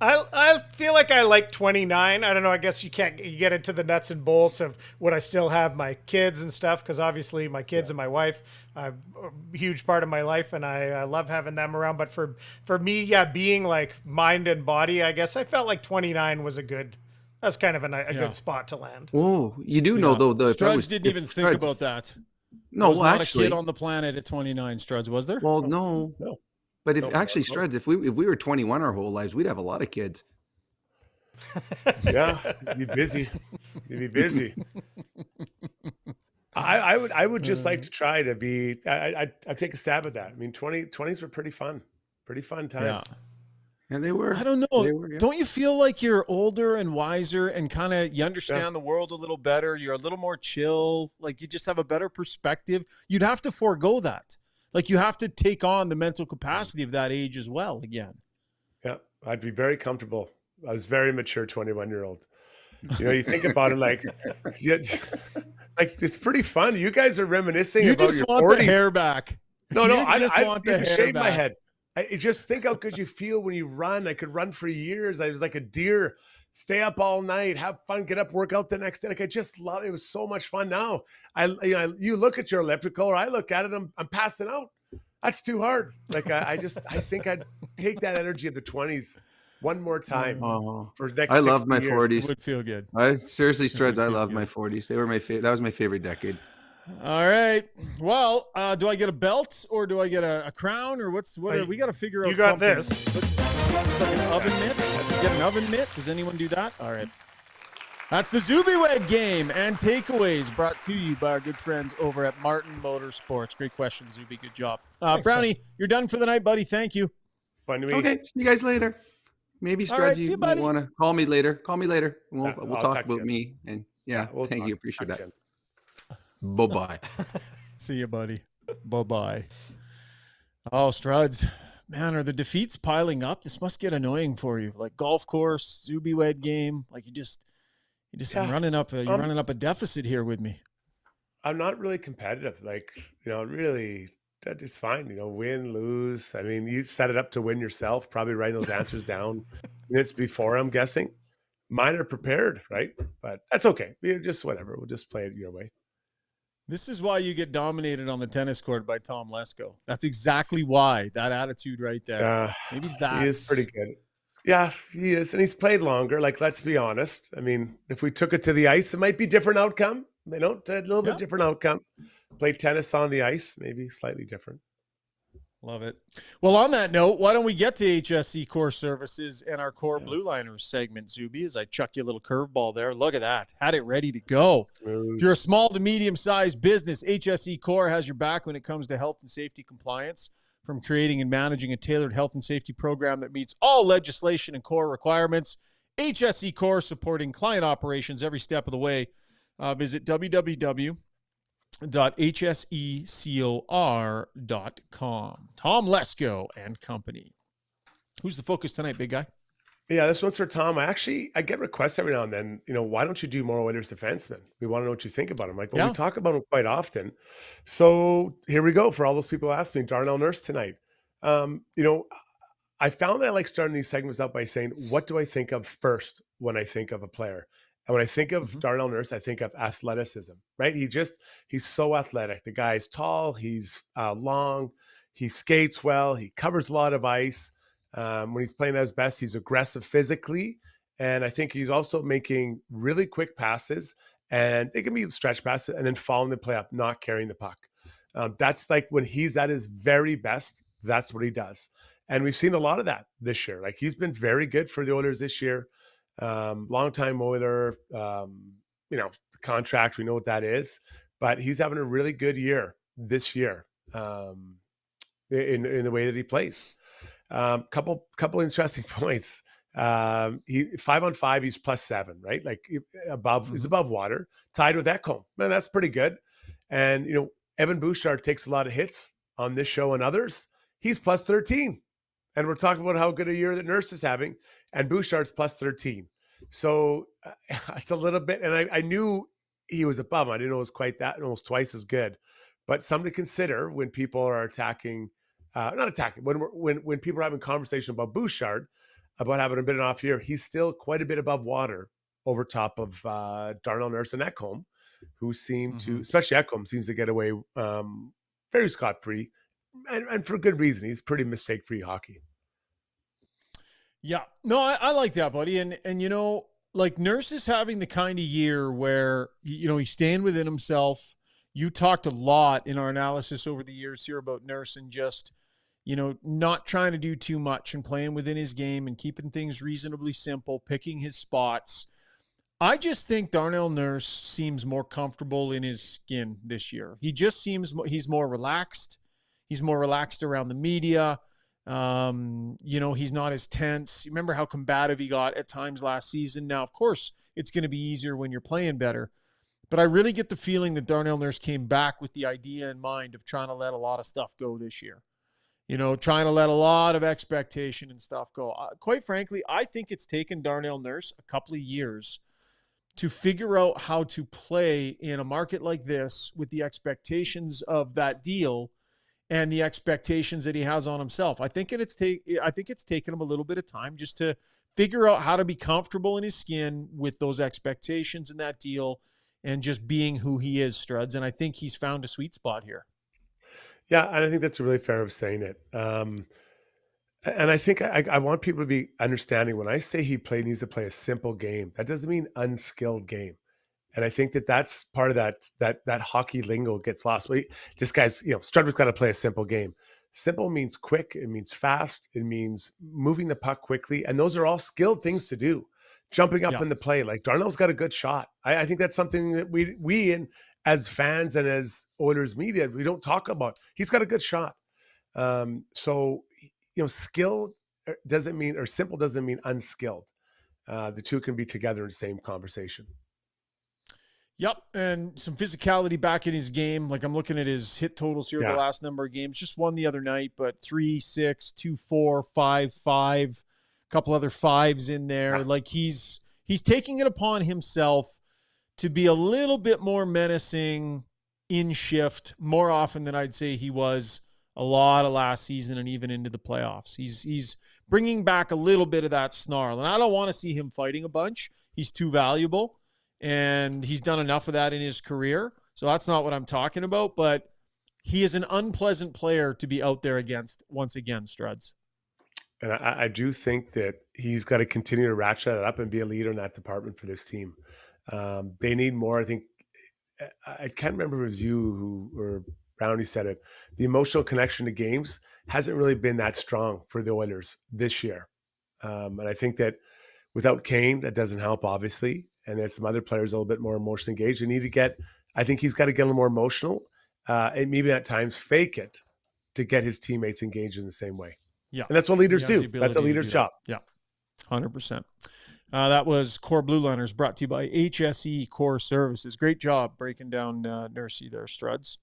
I feel like I like 29. I don't know. I guess you get into the nuts and bolts of would I still have my kids and stuff? Because obviously my kids and my wife are a huge part of my life, and I love having them around. But for me, yeah, being like mind and body, I guess I felt like 29 was that's kind of a good spot to land. Oh, you do know though. Struds didn't even think about that. No, There was not actually, a kid on the planet at 29, Struds, was there? well, no. But if No, actually, close. Struds, if we were 21 our whole lives, we'd have a lot of kids. Yeah, you'd be busy. You'd be busy. I would just like to try to be. I'd take a stab at that. I mean, 20s were pretty fun times. Yeah. And they were. I don't know. They were, yeah. Don't you feel like you're older and wiser and kind of you understand the world a little better? You're a little more chill. Like you just have a better perspective. You'd have to forego that. Like you have to take on the mental capacity of that age as well again. Yeah, I'd be very comfortable. I was very mature 21-year-old. You know, you think about it like it's pretty fun. You guys are reminiscing You about just your want 40s. the hair back. No, You I just want the need to hair shave my back. head. I just think how good you feel when you run. I could run for years. I was like a deer, stay up all night, have fun, get up, work out the next day. Like I just love it. Was so much fun. Now you look at your elliptical, or I look at it, I'm passing out. That's too hard. Like I think I'd take that energy of the 20s one more time for the next. I love my years. 40s. It would feel good. I seriously, Struds, I love my 40s. They were that was my favorite decade. All right. Well, do I get a belt or do I get a crown or what? We got to figure out. You got something. this. Look like an oven mitt. Get an oven mitt. Does anyone do that? All right. That's the Zubie Wed game and takeaways brought to you by our good friends over at Martin Motorsports. Great question, Zubie. Good job. Brownie, you're done for the night, buddy. Thank you. Fun to me. Okay, see you guys later. Maybe All right, Struds, see you, you buddy. want to call me later. Call me later. We'll I'll talk text about you. me. And We'll thank talk. you. Appreciate Text that. you. Bye-bye. See you, buddy. Bye-bye. Oh, Struds. Man, are the defeats piling up? This must get annoying for you. Like golf course, Zubie Wed game. Like you just running up a deficit here with me. I'm not really competitive. Like, really, that is fine. Win, lose. I mean, you set it up to win yourself, probably writing those answers down minutes before, I'm guessing. Mine are prepared, right? But that's okay. Just whatever. We'll just play it your way. This is why you get dominated on the tennis court by Tom Lesko. That's exactly why. That attitude right there. Maybe that's... He is pretty good. Yeah, he is. And he's played longer. Like, let's be honest. I mean, if we took it to the ice, it might be different outcome. A little bit different outcome. Played tennis on the ice, maybe slightly different. Love it. Well, on that note, why don't we get to HSE Core Services and our Core Blue Liners segment, Zubie, as I chuck you a little curveball there. Look at that. Had it ready to go. Smooth. If you're a small to medium-sized business, HSE Core has your back when it comes to health and safety compliance. From creating and managing a tailored health and safety program that meets all legislation and core requirements, HSE Core supporting client operations every step of the way. Visit www.hsecor.com. Tom Lesko and company. Who's the focus tonight, big guy? Yeah, this one's for Tom. I get requests every now and then, why don't you do more Oilers defensemen? We want to know what you think about them. Like, well, we talk about them quite often. So here we go. For all those people who asked me, Darnell Nurse tonight. I found that I like starting these segments out by saying, what do I think of first when I think of a player? And when I think of Darnell Nurse, I think of athleticism, right? He's so athletic. The guy's tall, he's long, he skates well, he covers a lot of ice. When he's playing at his best, he's aggressive physically. And I think he's also making really quick passes, and they can be stretch passes and then following the play up, not carrying the puck. That's like when he's at his very best, that's what he does. And we've seen a lot of that this year. Like, he's been very good for the Oilers this year. Long-time Oiler, the contract, we know what that is, but he's having a really good year this year in the way that he plays. Couple interesting points. He 5-on-5, he's +7, right? Like he's above water, tied with Ekholm. Man, that's pretty good. And Evan Bouchard takes a lot of hits on this show and others. He's +13. And we're talking about how good a year that Nurse is having, and Bouchard's +13. So it's a little bit, and I knew he was above him. I didn't know it was quite that, almost twice as good. But something to consider when people are attacking, not attacking, when people are having conversation about Bouchard, about having a bit of an off year, he's still quite a bit above water over top of Darnell Nurse and Ekholm, who seem to, especially Ekholm, seems to get away very scot-free. And for good reason. He's pretty mistake-free hockey. Yeah. No, I like that, buddy. And like Nurse is having the kind of year where, he's staying within himself. You talked a lot in our analysis over the years here about Nurse and just, not trying to do too much and playing within his game and keeping things reasonably simple, picking his spots. I just think Darnell Nurse seems more comfortable in his skin this year. He just seems, he's more relaxed. He's more relaxed around the media. He's not as tense. Remember how combative he got at times last season? Now, of course, it's going to be easier when you're playing better. But I really get the feeling that Darnell Nurse came back with the idea in mind of trying to let a lot of stuff go this year. Trying to let a lot of expectation and stuff go. Quite frankly, I think it's taken Darnell Nurse a couple of years to figure out how to play in a market like this with the expectations of that deal and the expectations that he has on himself. I think it's taken him a little bit of time just to figure out how to be comfortable in his skin with those expectations in that deal and just being who he is, Struds. And I think he's found a sweet spot here. Yeah, and I think that's really fair of saying it. And I think I want people to be understanding when I say he needs to play a simple game, that doesn't mean unskilled game. And I think that's part of that hockey lingo gets lost. This guy's, Strudwick's got to play a simple game. Simple means quick. It means fast. It means moving the puck quickly. And those are all skilled things to do. Jumping up in the play. Like Darnell's got a good shot. I think that's something that we as fans and as Oilers media, we don't talk about. He's got a good shot. So, skill doesn't mean, or simple doesn't mean unskilled. The two can be together in the same conversation. Yep, and some physicality back in his game. Like I'm looking at his hit totals here the last number of games. Just won the other night, but 3-6, 2-4, 5-5, a couple other 5s in there. Yeah. Like he's taking it upon himself to be a little bit more menacing in shift more often than I'd say he was a lot of last season and even into the playoffs. He's bringing back a little bit of that snarl, and I don't want to see him fighting a bunch. He's too valuable. And he's done enough of that in his career. So that's not what I'm talking about. But he is an unpleasant player to be out there against once again, Struds. And I do think that he's got to continue to ratchet it up and be a leader in that department for this team. They need more. I think, I can't remember if it was you or Brownie said it. The emotional connection to games hasn't really been that strong for the Oilers this year. And I think that without Kane, that doesn't help, obviously. And there's some other players a little bit more emotionally engaged. I think he's got to get a little more emotional and maybe at times fake it to get his teammates engaged in the same way. Yeah. And that's what leaders do. That's a leader's job. Yeah, 100%. That was Core Blue Liners brought to you by HSE Core Services. Great job breaking down Nursey there, Struds.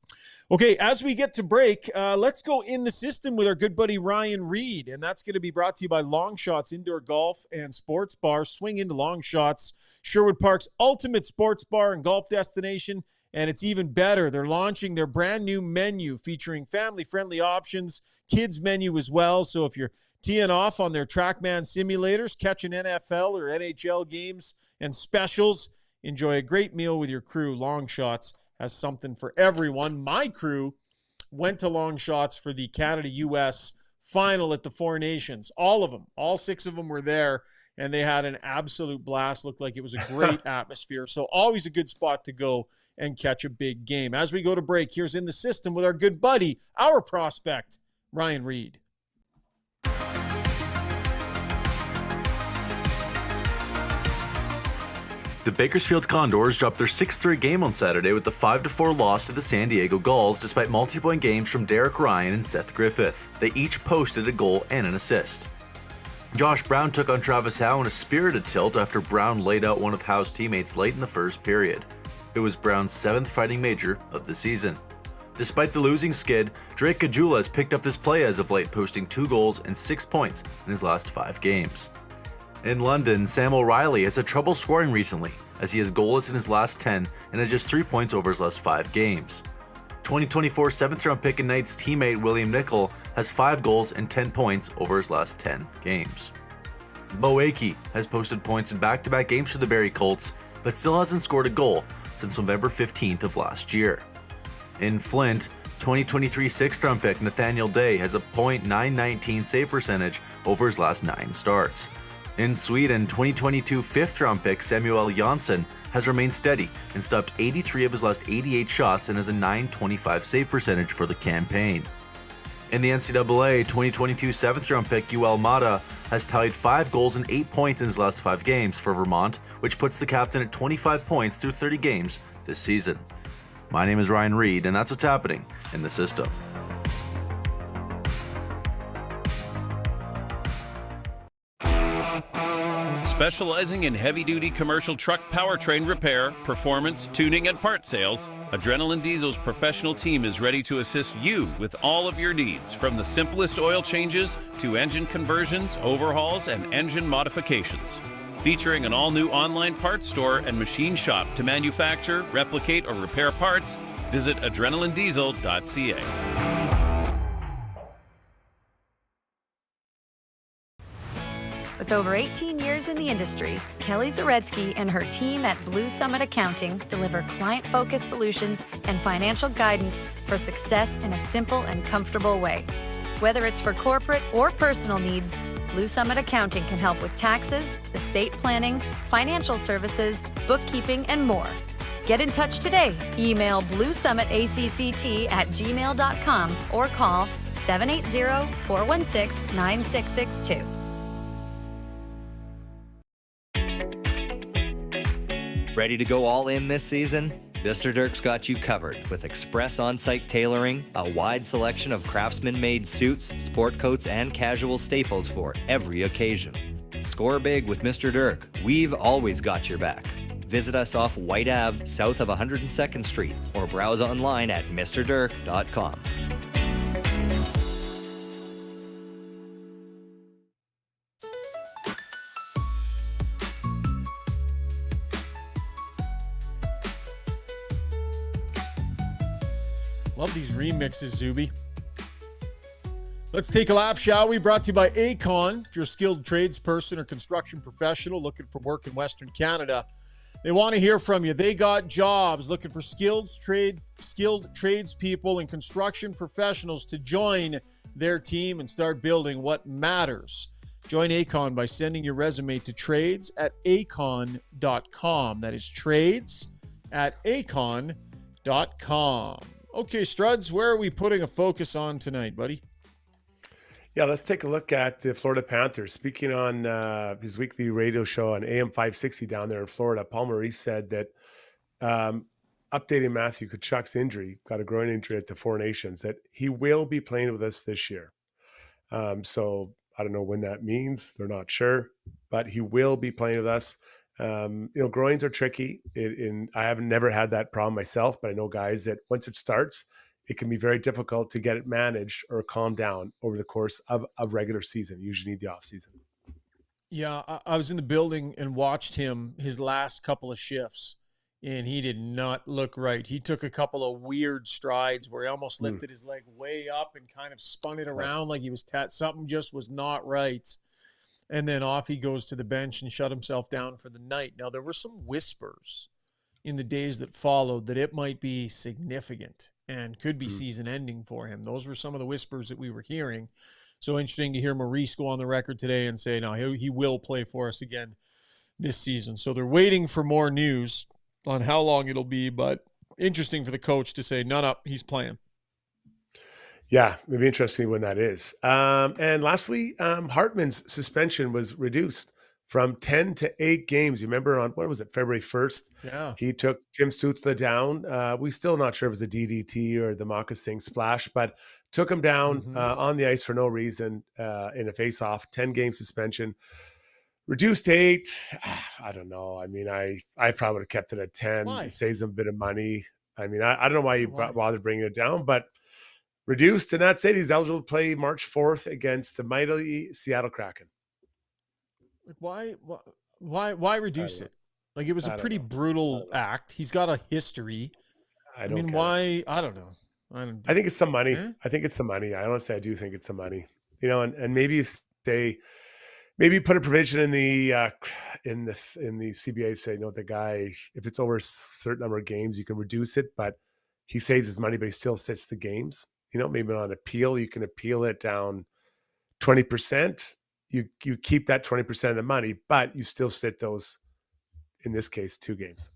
Okay, as we get to break, let's go in the system with our good buddy Ryan Reed, and that's going to be brought to you by Long Shots Indoor Golf and Sports Bar. Swing into Long Shots, Sherwood Park's ultimate sports bar and golf destination, and it's even better. They're launching their brand new menu featuring family-friendly options, kids menu as well, so if you're teeing off on their TrackMan simulators, catching NFL or NHL games and specials, enjoy a great meal with your crew. Long Shots has something for everyone. My crew went to Long Shots for the Canada-US final at the Four Nations. All of them, all 6 of them were there, and they had an absolute blast. Looked like it was a great atmosphere. So always a good spot to go and catch a big game. As we go to break, here's In the System with our good buddy, our prospect, Ryan Reed. The Bakersfield Condors dropped their 6-3 game on Saturday with a 5-4 loss to the San Diego Gulls despite multi-point games from Derek Ryan and Seth Griffith. They each posted a goal and an assist. Josh Brown took on Travis Howe in a spirited tilt after Brown laid out one of Howe's teammates late in the first period. It was Brown's 7th fighting major of the season. Despite the losing skid, Drake Caggiula has picked up his play as of late, posting 2 goals and 6 points in his last 5 games. In London, Sam O'Reilly has had trouble scoring recently, as he has goalless in his last 10 and has just 3 points over his last 5 games. 2024 7th-round pick and Knights teammate William Nicol has 5 goals and 10 points over his last 10 games. Bo Akey has posted points in back-to-back games for the Barrie Colts, but still hasn't scored a goal since November 15th of last year. In Flint, 2023 6th-round pick Nathaniel Day has a .919 save percentage over his last 9 starts. In Sweden, 2022 5th-round pick Samuel Jansson has remained steady and stopped 83 of his last 88 shots and has a .925 save percentage for the campaign. In the NCAA, 2022 7th-round pick Yoel Mata has tallied 5 goals and 8 points in his last 5 games for Vermont, which puts the captain at 25 points through 30 games this season. My name is Ryan Reed, and that's what's happening in the system. Specializing in heavy-duty commercial truck powertrain repair, performance, tuning, and part sales, Adrenaline Diesel's professional team is ready to assist you with all of your needs, from the simplest oil changes to engine conversions, overhauls, and engine modifications. Featuring an all-new online parts store and machine shop to manufacture, replicate, or repair parts, visit adrenalinediesel.ca. With over 18 years in the industry, Kelly Zaretsky and her team at Blue Summit Accounting deliver client-focused solutions and financial guidance for success in a simple and comfortable way. Whether it's for corporate or personal needs, Blue Summit Accounting can help with taxes, estate planning, financial services, bookkeeping, and more. Get in touch today. Email bluesummitacct@gmail.com or call 780-416-9662. Ready to go all in this season? Mr. Dirk's got you covered with express on-site tailoring, a wide selection of craftsman-made suits, sport coats, and casual staples for every occasion. Score big with Mr. Dirk. We've always got your back. Visit us off White Ave, south of 102nd Street, or browse online at mrdirk.com. Love these remixes, Zubie. Let's take a lap, shall we? Brought to you by Acon. If you're a skilled tradesperson or construction professional looking for work in Western Canada, they want to hear from you. They got jobs looking for skilled tradespeople and construction professionals to join their team and start building what matters. Join Acon by sending your resume to trades@acon.com. That is trades@acon.com. Okay, Struds, where are we putting a focus on tonight, buddy? Yeah, let's take a look at the Florida Panthers. Speaking on his weekly radio show on AM 560 down there in Florida, Paul Maurice said that updating Matthew Tkachuk's injury, got a groin injury at the Four Nations, that he will be playing with us this year. So I don't know when that means. They're not sure, but he will be playing with us. Groins are tricky. I haven't never had that problem myself, but I know guys that once it starts, it can be very difficult to get it managed or calm down over the course of a regular season. You usually need the off season. Yeah, I was in the building and watched his last couple of shifts, and he did not look right. He took a couple of weird strides where he almost lifted his leg way up and kind of spun it around like he was something just was not right. And then off he goes to the bench and shut himself down for the night. Now, there were some whispers in the days that followed that it might be significant and could be season ending for him. Those were some of the whispers that we were hearing. So interesting to hear Maurice go on the record today and say, no, he will play for us again this season. So they're waiting for more news on how long it'll be, but interesting for the coach to say, no, he's playing. Yeah, it'll be interesting when that is. And lastly, Hartman's suspension was reduced from 10 to 8 games. You remember on, February 1st? Yeah. He took Tim Stützle down. We're still not sure if it was a DDT or the moccasin splash, but took him down on the ice for no reason in a face-off. 10-game suspension. Reduced to 8. I don't know. I mean, I probably would have kept it at 10. Why? It saves him a bit of money. I mean, I don't know why you bothered bringing it down, but reduced, and that's it. He's eligible to play March 4th against the mighty Seattle Kraken. Like why reduce it? Like it was a pretty brutal act. He's got a history. I mean, why? I don't know. I think it's some money. I think it's the money. I honestly, I do think it's the money. And maybe you maybe put a provision in the CBA say, the guy, if it's over a certain number of games, you can reduce it, but he saves his money, but he still sits the games. Maybe on appeal, you can appeal it down 20%. You keep that 20% of the money, but you still sit those, in this case, 2 games.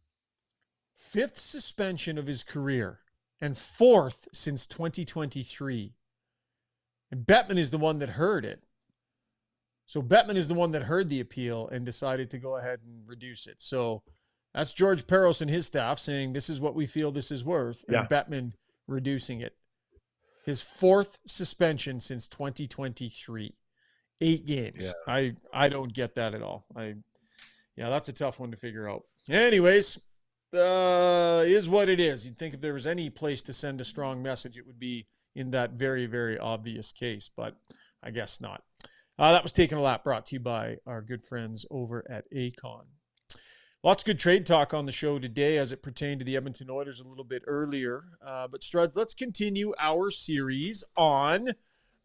5th suspension of his career and 4th since 2023. And Bettman is the one that heard it. So Bettman is the one that heard the appeal and decided to go ahead and reduce it. So that's George Peros and his staff saying this is what we feel this is worth, and Bettman reducing it. His 4th suspension since 2023. 8 games. Yeah. I don't get that at all. That's a tough one to figure out. Anyways, is what it is. You'd think if there was any place to send a strong message, it would be in that very, very obvious case, but I guess not. That was Taking a Lap, brought to you by our good friends over at Acon. Lots of good trade talk on the show today as it pertained to the Edmonton Oilers a little bit earlier. But Struds, let's continue our series on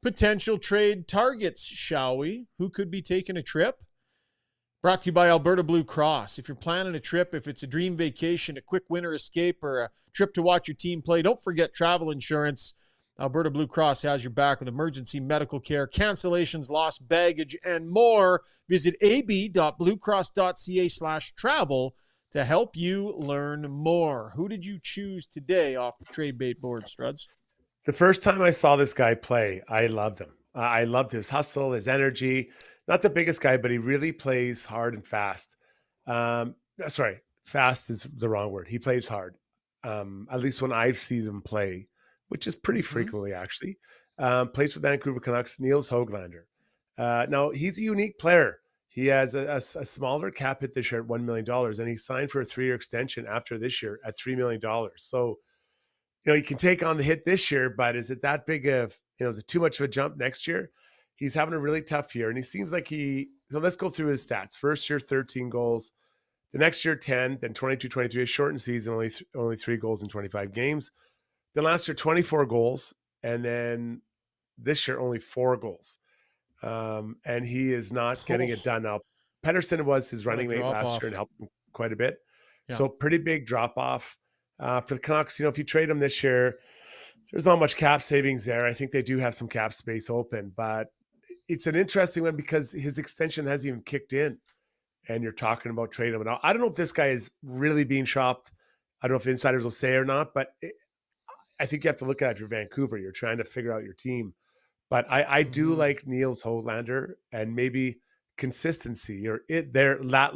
potential trade targets, shall we? Who could be taking a trip? Brought to you by Alberta Blue Cross. If you're planning a trip, if it's a dream vacation, a quick winter escape, or a trip to watch your team play, don't forget travel insurance. Alberta Blue Cross has your back with emergency medical care, cancellations, lost baggage, and more. Visit ab.bluecross.ca/travel to help you learn more. Who did you choose today off the trade bait board, Struds? The first time I saw this guy play, I loved him. I loved his hustle, his energy. Not the biggest guy, but he really plays hard and fast. Sorry, fast is the wrong word. He plays hard, at least when I've seen him play, which is pretty frequently, actually. Plays for Vancouver Canucks, Niels Höglander. Now, he's a unique player. He has a smaller cap hit this year at $1 million, and he signed for a 3-year extension after this year at $3 million. So, you can take on the hit this year, but is it that big of, is it too much of a jump next year? He's having a really tough year, and he seems like so let's go through his stats. First year, 13 goals. The next year, 10, then 22, 23, a shortened season, only 3 goals in 25 games. Then last year, 24 goals, and then this year, only 4 goals. And he is not getting it done now. Pettersson was his running mate last year and helped him quite a bit. Yeah. So pretty big drop-off. For the Canucks, if you trade him this year, there's not much cap savings there. I think they do have some cap space open, but it's an interesting one because his extension hasn't even kicked in, and you're talking about trading him. Now, I don't know if this guy is really being shopped. I don't know if insiders will say or not, but I think you have to look at it if you're Vancouver. You're trying to figure out your team. But I do like Niels Höglander, and maybe consistency or lack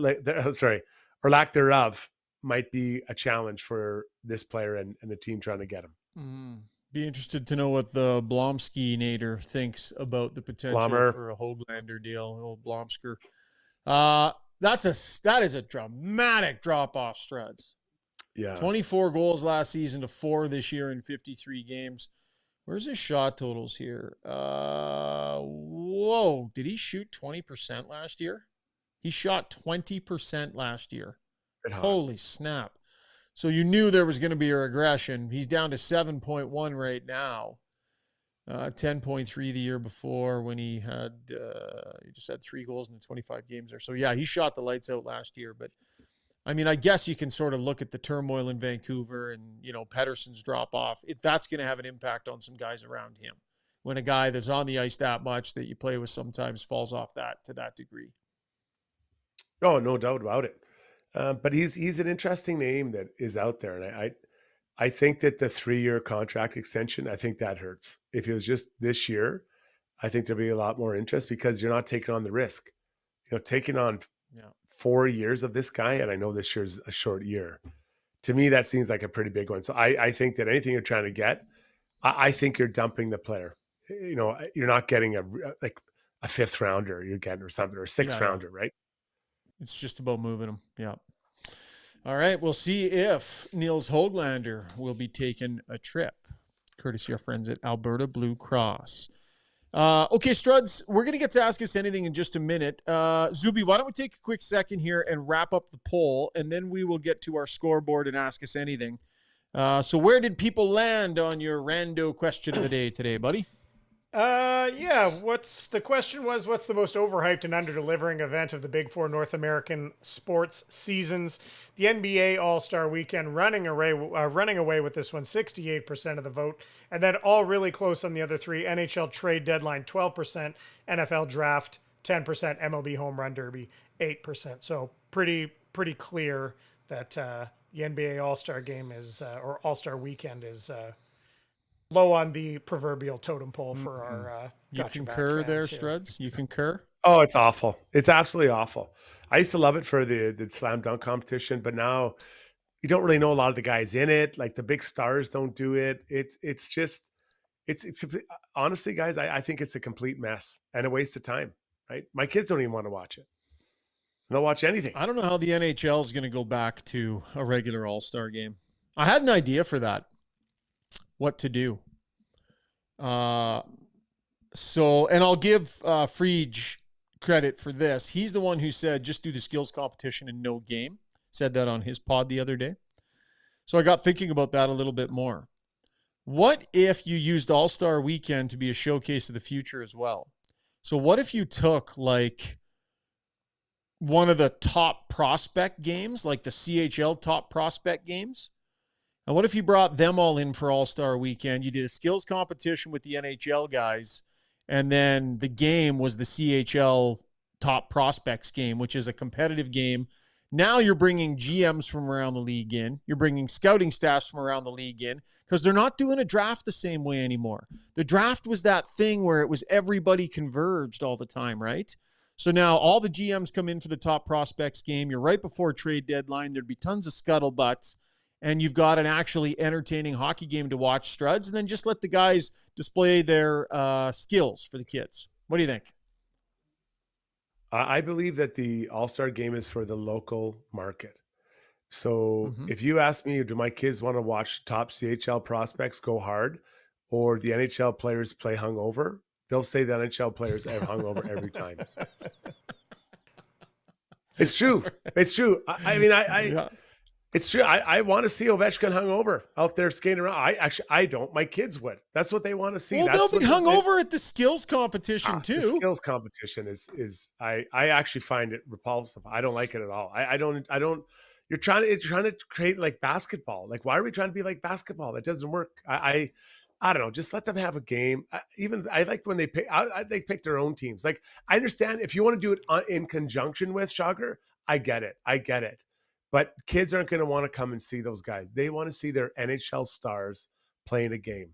thereof might be a challenge for this player and the team trying to get him. Be interested to know what the Blomsky-nator thinks about the potential for a Höglander deal. Old Blomsker. That is a dramatic drop-off, Struds. Yeah. 24 goals last season to 4 this year in 53 games. Where's his shot totals here? Whoa. Did he shoot 20% last year? He shot 20% last year. Holy snap. So you knew there was going to be a regression. He's down to 7.1 right now. 10.3 the year before when he just had 3 goals in the 25 games there. So yeah, he shot the lights out last year. But I mean, I guess you can sort of look at the turmoil in Vancouver and, Pettersson's drop off. That's going to have an impact on some guys around him. When a guy that's on the ice that much that you play with sometimes falls off to that degree. Oh, no doubt about it. But he's an interesting name that is out there. And I think that the 3-year contract extension, I think that hurts. If it was just this year, I think there'd be a lot more interest because you're not taking on the risk. Taking on 4 years of this guy, and I know this year's a short year. To me, that seems like a pretty big one. So I think that anything you're trying to get, I think you're dumping the player. You're not getting a 5th rounder you're getting or something, or a 6th rounder, right? It's just about moving him. Yeah. All right. We'll see if Niels Höglander will be taking a trip, courtesy of our friends at Alberta Blue Cross. Okay, Struds, we're going to get to Ask Us Anything in just a minute. Zubie, why don't we take a quick second here and wrap up the poll, and then we will get to our scoreboard and Ask Us Anything. So where did people land on your rando question of the day today, buddy? What's the most overhyped and under-delivering event of the Big Four North American sports seasons? The NBA All-Star Weekend running away with this one, 68% of the vote, and then all really close on the other 3. NHL trade deadline, 12%, NFL draft, 10%, MLB home run derby, 8%. So pretty clear that the NBA All-Star game or All-Star Weekend is low on the proverbial totem pole for our you concur there, Struds? You concur? Oh, it's awful. It's absolutely awful. I used to love it for the slam dunk competition, but now you don't really know a lot of the guys in it. Like the big stars don't do it. It's honestly, guys, I think it's a complete mess and a waste of time, right? My kids don't even want to watch it. They'll watch anything. I don't know how the NHL is going to go back to a regular All-Star game. I had an idea for that. What to do. And I'll give Friedge credit for this. He's the one who said, just do the skills competition and no game. Said that on his pod the other day. So I got thinking about that a little bit more. What if you used All-Star Weekend to be a showcase of the future as well? So what if you took one of the top prospect games, like the CHL top prospect games? And what if you brought them all in for All-Star Weekend? You did a skills competition with the NHL guys, and then the game was the CHL top prospects game, which is a competitive game. Now you're bringing GMs from around the league in. You're bringing scouting staffs from around the league in, because they're not doing a draft the same way anymore. The draft was that thing where it was everybody converged all the time, right? So now all the GMs come in for the top prospects game. You're right before trade deadline. There'd be tons of scuttlebutts, and you've got an actually entertaining hockey game to watch, Struds, and then just let the guys display their skills for the kids. What do you think? I believe that the All-Star game is for the local market. So if you ask me, do my kids want to watch top CHL prospects go hard or the NHL players play hungover? They'll say the NHL players have hungover every time. It's true. It's true. It's true. I want to see Ovechkin hungover out there skating around. I don't. My kids would. That's what they want to see. Well, That's they'll be hungover at the skills competition too. The skills competition I actually find it repulsive. I don't like it at all. I don't. You're trying to create like basketball. Like, why are we trying to be like basketball? That doesn't work. I don't know. Just let them have a game. I like when they pick. They pick their own teams. Like, I understand if you want to do it in conjunction with Schauger. I get it. But kids aren't going to want to come and see those guys. They want to see their NHL stars playing a game.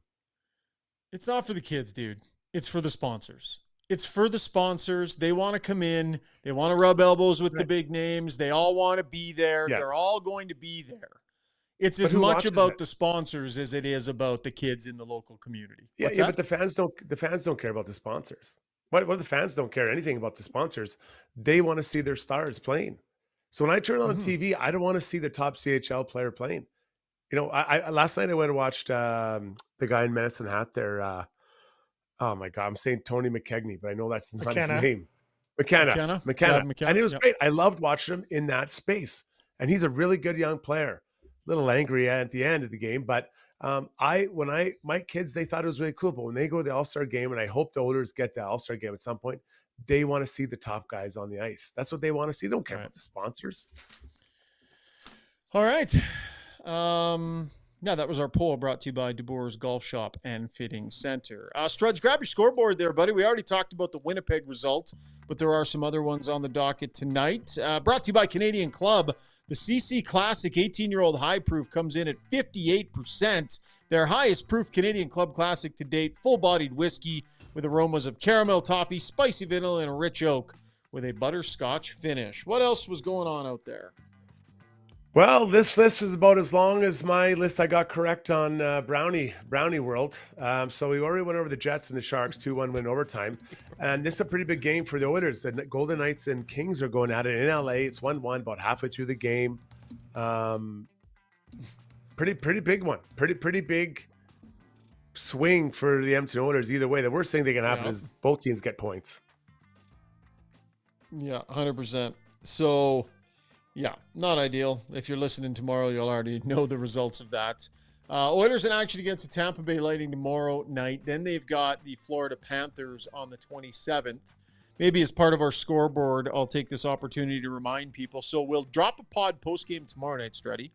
It's not for the kids, dude. It's for the sponsors. It's for the sponsors. They want to come in. They want to rub elbows with the big names. They all want to be there. Yeah. They're all going to be there. It's as much about the sponsors as it is about the kids in the local community. But the fans don't care about the sponsors. What the fans don't care anything about the sponsors. They want to see their stars playing. So when I turn on TV, I don't want to see the top CHL player playing. You know, I last night I went and watched the guy in Medicine Hat there. Oh my God, I'm saying Tony McKegney, but I know that's not his name. McKenna. And it was great. I loved watching him in that space. And he's a really good young player. A little angry at the end of the game, but my kids, they thought it was really cool. But when they go to the All-Star game, and I hope the Oilers get the All-Star game at some point, they want to see the top guys on the ice. That's what they want to see. They don't care about the sponsors. All right. Yeah, that was our poll brought to you by DeBoer's Golf Shop and Fitting Center. Struds, grab your scoreboard there, buddy. We already talked about the Winnipeg results, but there are some other ones on the docket tonight. Brought to you by Canadian Club. The CC Classic 18-year-old high proof comes in at 58%. Their highest proof Canadian Club Classic to date, full-bodied whiskey with aromas of caramel, toffee, spicy vanilla, and rich oak with a butterscotch finish. What else was going on out there? Well, this list is about as long as my list I got correct on Brownie World. So we already went over the Jets and the Sharks, 2-1 win overtime. And this is a pretty big game for the Oilers. The Golden Knights and Kings are going at it in LA. It's 1-1 about halfway through the game. Pretty big one. Pretty big swing for the Edmonton Oilers either way. The worst thing that can happen is both teams get points. Yeah, 100%. So... yeah, not ideal. If you're listening tomorrow, you'll already know the results of that. Oilers in action against the Tampa Bay Lightning tomorrow night. Then they've got the Florida Panthers on the 27th. Maybe as part of our scoreboard, I'll take this opportunity to remind people. So we'll drop a pod post-game tomorrow night, Struddy.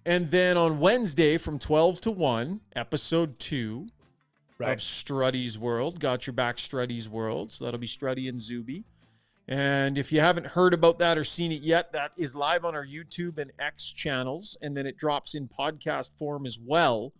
And then on Wednesday from 12 to 1, episode 2 of Struddy's World. Got your back, Struddy's World. So that'll be Struddy and Zubie. And if you haven't heard about that or seen it yet, that is live on our YouTube and X channels. And then it drops in podcast form as well.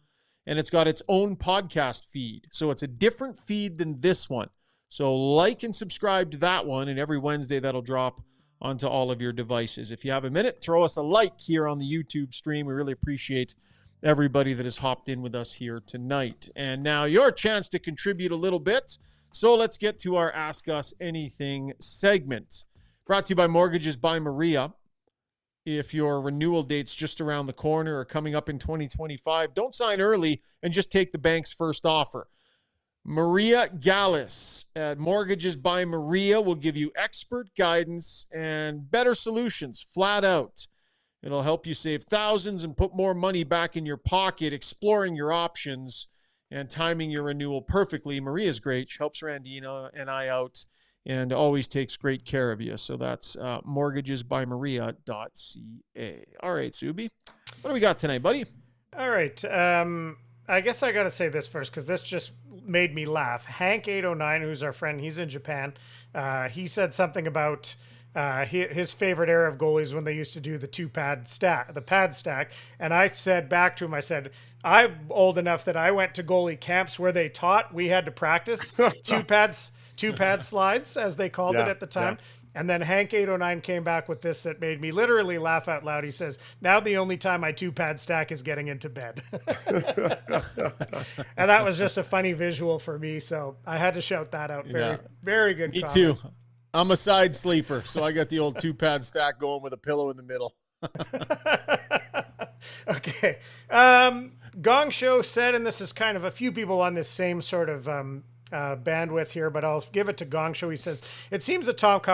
And it's got its own podcast feed. So it's a different feed than this one. So like and subscribe to that one. And every Wednesday that'll drop onto all of your devices. If you have a minute, throw us a like here on the YouTube stream. We really appreciate everybody that has hopped in with us here tonight. And now your chance to contribute a little bit. So let's get to our Ask Us Anything segment. Brought to you by Mortgages by Maria. If your renewal date's just around the corner or coming up in 2025, don't sign early and just take the bank's first offer. Maria Gallus at Mortgages by Maria will give you expert guidance and better solutions, flat out. It'll help you save thousands and put more money back in your pocket, exploring your options and timing your renewal perfectly. Maria's great. She helps Randina and I out and always takes great care of you. So that's mortgagesbymaria.ca. All right, Zubie, what do we got tonight, buddy? All right. I guess I got to say this first because this just made me laugh. Hank809, who's our friend, he's in Japan. He said something about his favorite era of goalies when they used to do the pad stack. And I said back to him, I said, I'm old enough that I went to goalie camps where they taught we had to practice two pad slides, as they called it at the time. Yeah. And then Hank809 came back with this that made me literally laugh out loud. He says, now the only time I 2-pad stack is getting into bed. And that was just a funny visual for me. So I had to shout that out. Very good Me comment. too. I'm a side sleeper, so I got the old 2-pad stack going with a pillow in the middle. Okay. Gong Show said, and this is kind of a few people on this same sort of bandwidth here, but I'll give it to Gong Show. He says, it seems the top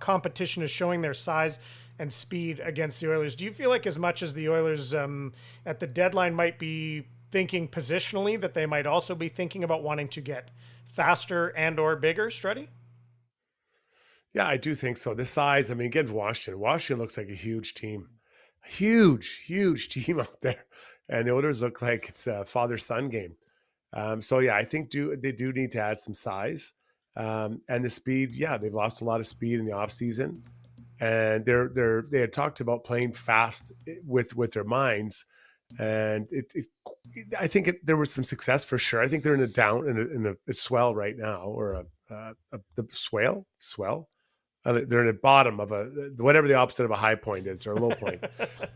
competition is showing their size and speed against the Oilers. Do you feel like as much as the Oilers at the deadline might be thinking positionally, that they might also be thinking about wanting to get faster and or bigger, Struddy? Yeah, I do think so. The size, I mean, again, Washington looks like a huge team. Huge team out there. And the Oilers look like it's a father-son game. So yeah, I think they do need to add some size, and the speed. Yeah, they've lost a lot of speed in the offseason, and they had talked about playing fast with their minds, and I think there was some success for sure. I think they're in a swell right now, or the swell. They're in the bottom of whatever the opposite of a high point is, or a low point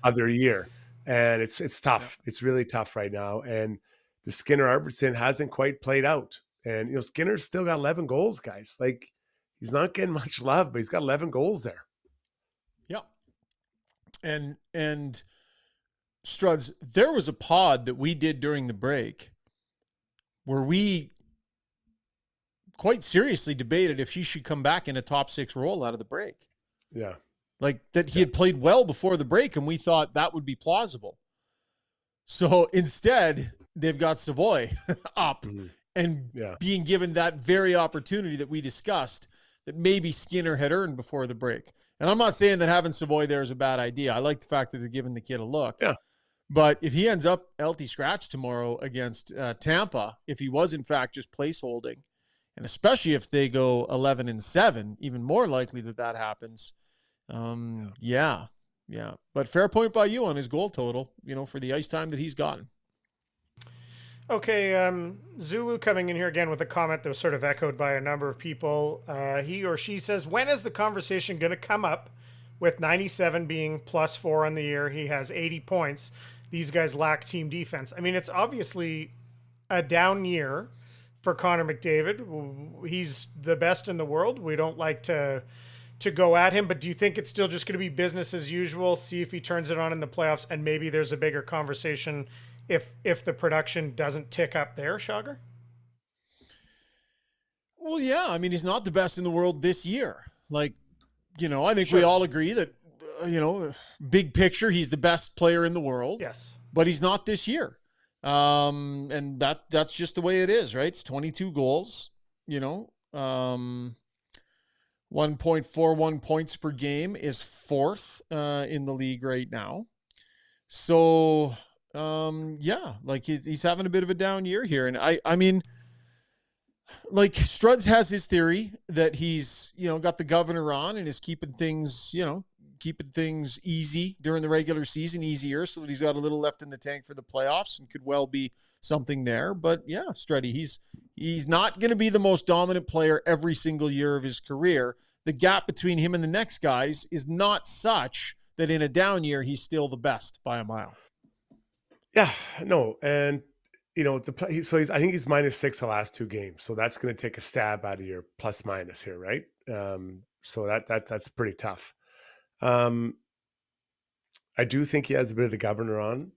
of their year, and it's tough. It's really tough right now, and the Skinner-Arvidsson hasn't quite played out. And, Skinner's still got 11 goals, guys. Like, he's not getting much love, but he's got 11 goals there. Yeah. And Struds, there was a pod that we did during the break where we quite seriously debated if he should come back in a top 6 role out of the break. Yeah. Like, that he had played well before the break, and we thought that would be plausible. So instead, they've got Savoy up and being given that very opportunity that we discussed that maybe Skinner had earned before the break. And I'm not saying that having Savoy there is a bad idea. I like the fact that they're giving the kid a look. Yeah. But if he ends up LT scratch tomorrow against Tampa, if he was in fact just placeholding, and especially if they go 11-7, even more likely that happens. Yeah. But fair point by you on his goal total, for the ice time that he's gotten. Okay, Zulu coming in here again with a comment that was sort of echoed by a number of people. He or she says, when is the conversation going to come up with 97 being +4 on the year? He has 80 points. These guys lack team defense. I mean, it's obviously a down year for Connor McDavid. He's the best in the world. We don't like to go at him, but do you think it's still just going to be business as usual? See if he turns it on in the playoffs, and maybe there's a bigger conversation if the production doesn't tick up there, Shogger? Well, yeah. I mean, he's not the best in the world this year. Like, I think we all agree that, big picture, he's the best player in the world. Yes. But he's not this year. And that's just the way it is, right? It's 22 goals, 1.41 points per game is 4th in the league right now. So, like he's having a bit of a down year here. And I mean, like Struds has his theory that he's, got the governor on and is keeping things easy during the regular season, easier, so that he's got a little left in the tank for the playoffs and could well be something there. But yeah, Struddy, he's not going to be the most dominant player every single year of his career. The gap between him and the next guys is not such that in a down year, he's still the best by a mile. Yeah, no. And, I think he's -6 the last 2 games. So that's going to take a stab out of your plus minus here, right? So that's pretty tough. I do think he has a bit of the governor on.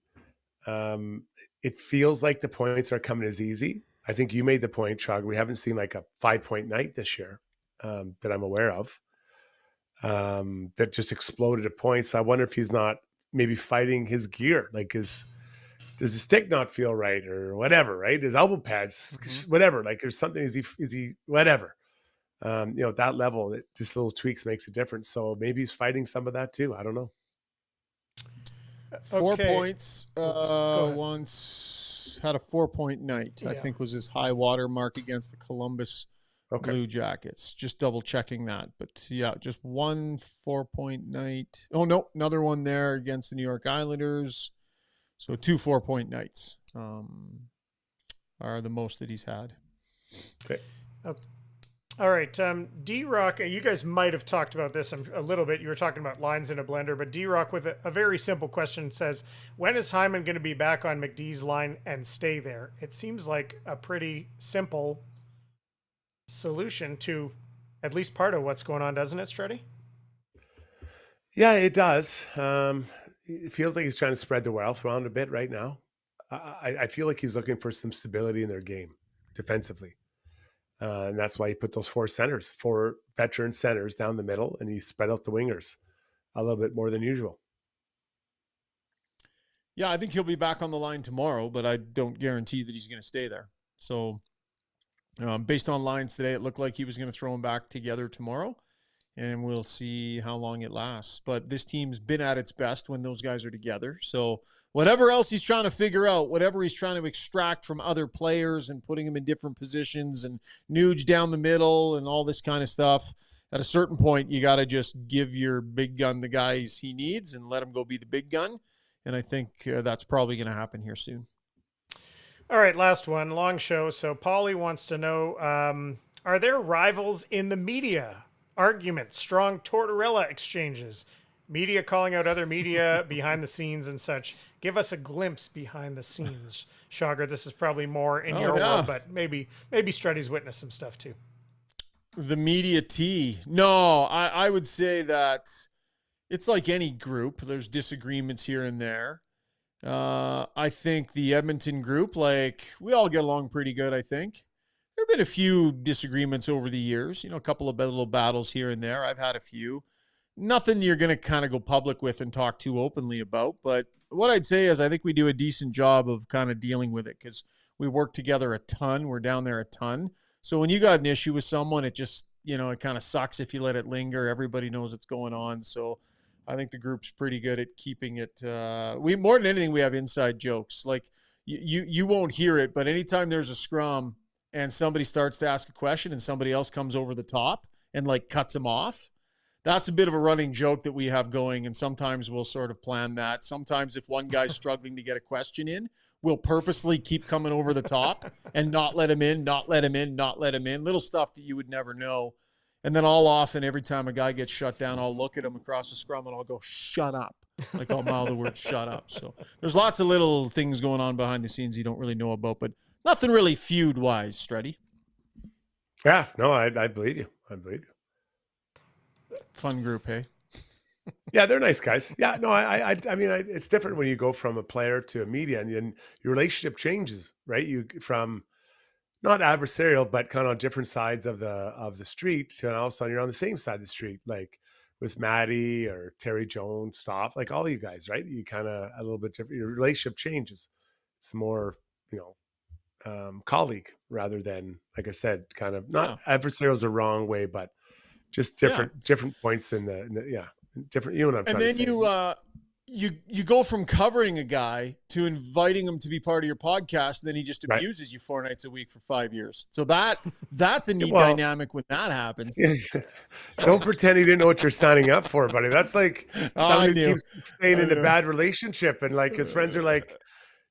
It feels like the points are coming as easy. I think you made the point, Chug. We haven't seen like a 5-point night this year that I'm aware of that just exploded at points. I wonder if he's not maybe fighting his gear. Like does his stick not feel right or whatever, right? His elbow pads, whatever. Like there's something, is he whatever. that level, it just little tweaks makes a difference. So maybe he's fighting some of that too. I don't know. 4 points. Once had a 4-point night. I think was his high water mark against the Columbus Blue Jackets. Just double checking that. But yeah, just 1 4-point night. Oh no, another one there against the New York Islanders. So 2 4-point nights are the most that he's had. Okay. All right, D-Rock, you guys might have talked about this a little bit. You were talking about lines in a blender, but D-Rock with a very simple question says, when is Hyman going to be back on McDee's line and stay there? It seems like a pretty simple solution to at least part of what's going on, doesn't it, Struddy? Yeah, it does. It feels like he's trying to spread the wealth around a bit right now. I feel like he's looking for some stability in their game defensively. And that's why he put those 4 veteran centers down the middle, and he spread out the wingers a little bit more than usual. Yeah, I think he'll be back on the line tomorrow, but I don't guarantee that he's going to stay there. So based on lines today, it looked like he was going to throw them back together tomorrow, and we'll see how long it lasts. But this team's been at its best when those guys are together. So whatever else he's trying to figure out, whatever he's trying to extract from other players and putting them in different positions and Nuge down the middle and all this kind of stuff, at a certain point, you got to just give your big gun the guys he needs and let him go be the big gun. And I think that's probably going to happen here soon. All right, last one, long show. So Paulie wants to know, are there rivals in the media? Arguments, strong tortorella exchanges, media calling out other media behind the scenes and such. Give us a glimpse behind the scenes. Shogger, this is probably more in your world, but maybe Struddy's witnessed some stuff too. The media tea. No, I would say that it's like any group. There's disagreements here and there. I think the Edmonton group, we all get along pretty good, I think. There have been a few disagreements over the years, a couple of little battles here and there. I've had a few. Nothing you're going to kind of go public with and talk too openly about. But what I'd say is I think we do a decent job of kind of dealing with it because we work together a ton. We're down there a ton. So when you got an issue with someone, it just, it kind of sucks if you let it linger. Everybody knows what's going on. So I think the group's pretty good at keeping it. More than anything, we have inside jokes. Like you won't hear it, but anytime there's a scrum and somebody starts to ask a question and somebody else comes over the top and cuts them off, that's a bit of a running joke that we have going. And sometimes we'll sort of plan that. Sometimes if one guy's struggling to get a question in, we'll purposely keep coming over the top and not let him in, not let him in, not let him in. Little stuff that you would never know. And then every time a guy gets shut down, I'll look at him across the scrum and I'll go, shut up. I'll mouth the word shut up. So there's lots of little things going on behind the scenes you don't really know about, but nothing really feud-wise, Struddy. Yeah, no, I believe you. I believe you. Fun group, hey? Yeah, they're nice guys. Yeah, no, I mean, it's different when you go from a player to a media, and your relationship changes, right? You from not adversarial, but kind of on different sides of the street, and all of a sudden you're on the same side of the street, like with Maddie or Terry Jones, stuff like all you guys, right? You kind of a little bit different. Your relationship changes. It's more, colleague rather than, like I said, kind of not adversarial is the wrong way, but just different points in the different. You know what I'm trying to say. And then you go from covering a guy to inviting him to be part of your podcast, and then he just abuses you 4 nights a week for 5 years. So that's a neat dynamic when that happens. Don't pretend you didn't know what you're signing up for, buddy. That's like somebody keeps staying in a bad relationship, and his friends are like,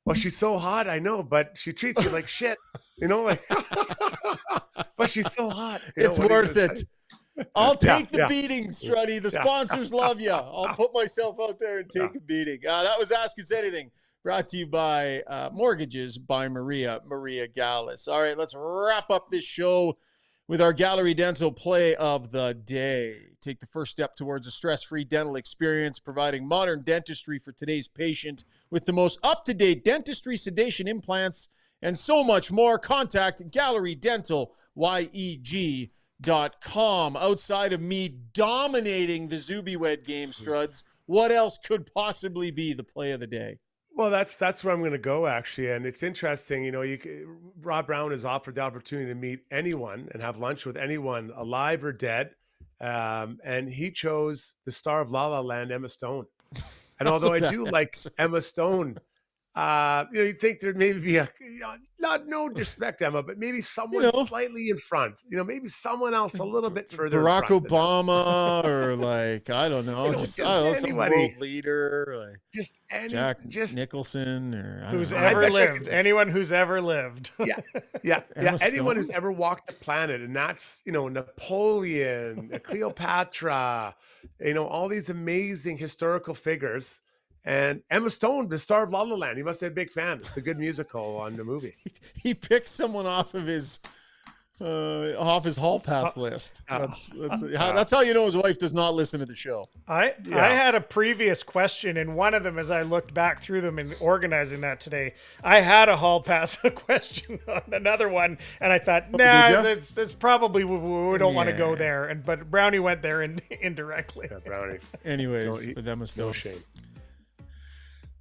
well, she's so hot, I know, but she treats you like shit, but she's so hot. It's worth it. I'll take the beating, Struddy. The sponsors love you. I'll put myself out there and take a beating. That was Ask Us Anything, brought to you by Mortgages by Maria Gallus. All right, let's wrap up this show with our Gallery Dental play of the day. Take the first step towards a stress-free dental experience, providing modern dentistry for today's patient with the most up-to-date dentistry, sedation, implants, and so much more. Contact Gallery Dental, YEG.com. Outside of me dominating the Zubie Wed game, Struds, what else could possibly be the play of the day? Well, that's where I'm going to go, actually. And it's interesting, you know, Rob Brown has offered the opportunity to meet anyone and have lunch with anyone, alive or dead. And he chose the star of La La Land, Emma Stone. And although I do like Emma Stone, you know, you'd think there'd maybe be no disrespect, Emma, but maybe someone slightly in front. You know, maybe someone else a little bit further. Barack Obama, or like, I don't know, just some world leader, like Jack Nicholson, or who's ever lived. Anyone who's ever lived. Yeah. Anyone who's ever walked the planet, and that's, you know, Napoleon, Cleopatra, you know, all these amazing historical figures. And Emma Stone, the star of La La Land, he must have been a big fan. It's a good musical on the movie. He picked someone off of his hall pass list. That's how you know his wife does not listen to the show. I had a previous question, and one of them, as I looked back through them and organizing that today, I had a hall pass question on another one, and I thought, it's probably we don't want to go there. But Brownie went there indirectly. Yeah, Brownie. Anyways, with Emma Stone. No shame.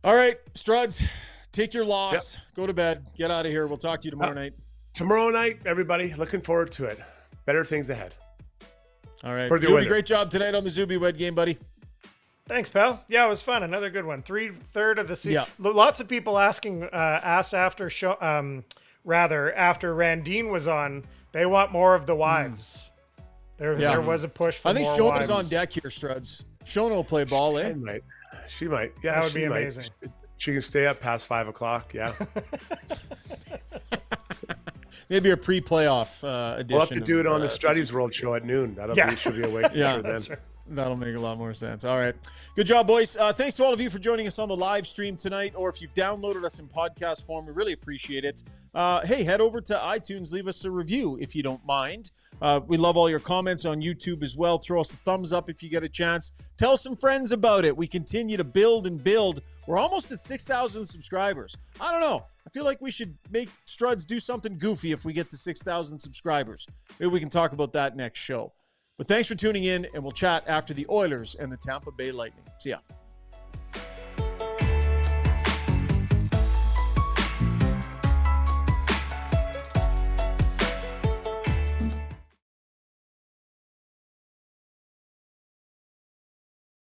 All right, Struds, take your loss. Go to bed. Get out of here. We'll talk to you tomorrow night. Tomorrow night, everybody. Looking forward to it. Better things ahead. All right. Zubie, great job tonight on the Zubie Wed game, buddy. Thanks, pal. Yeah, it was fun. Another good one. 3/3 of the season. Yeah. Lots of people asked after after Randine was on, they want more of the wives. There was a push for more wives. I think Shona's on deck here, Struds. Shona will play ball, She might. Yeah, that would be amazing. She can stay up past 5 o'clock. Yeah. Maybe a pre-playoff edition. We'll have to do it on the Struddy's World show at noon. She'll be awake for then. Right. That'll make a lot more sense. All right. Good job, boys. Thanks to all of you for joining us on the live stream tonight, or if you've downloaded us in podcast form, we really appreciate it. Hey, head over to iTunes. Leave us a review if you don't mind. We love all your comments on YouTube as well. Throw us a thumbs up if you get a chance. Tell some friends about it. We continue to build and build. We're almost at 6,000 subscribers. I don't know. I feel like we should make Struds do something goofy if we get to 6,000 subscribers. Maybe we can talk about that next show. But thanks for tuning in, and we'll chat after the Oilers and the Tampa Bay Lightning. See ya.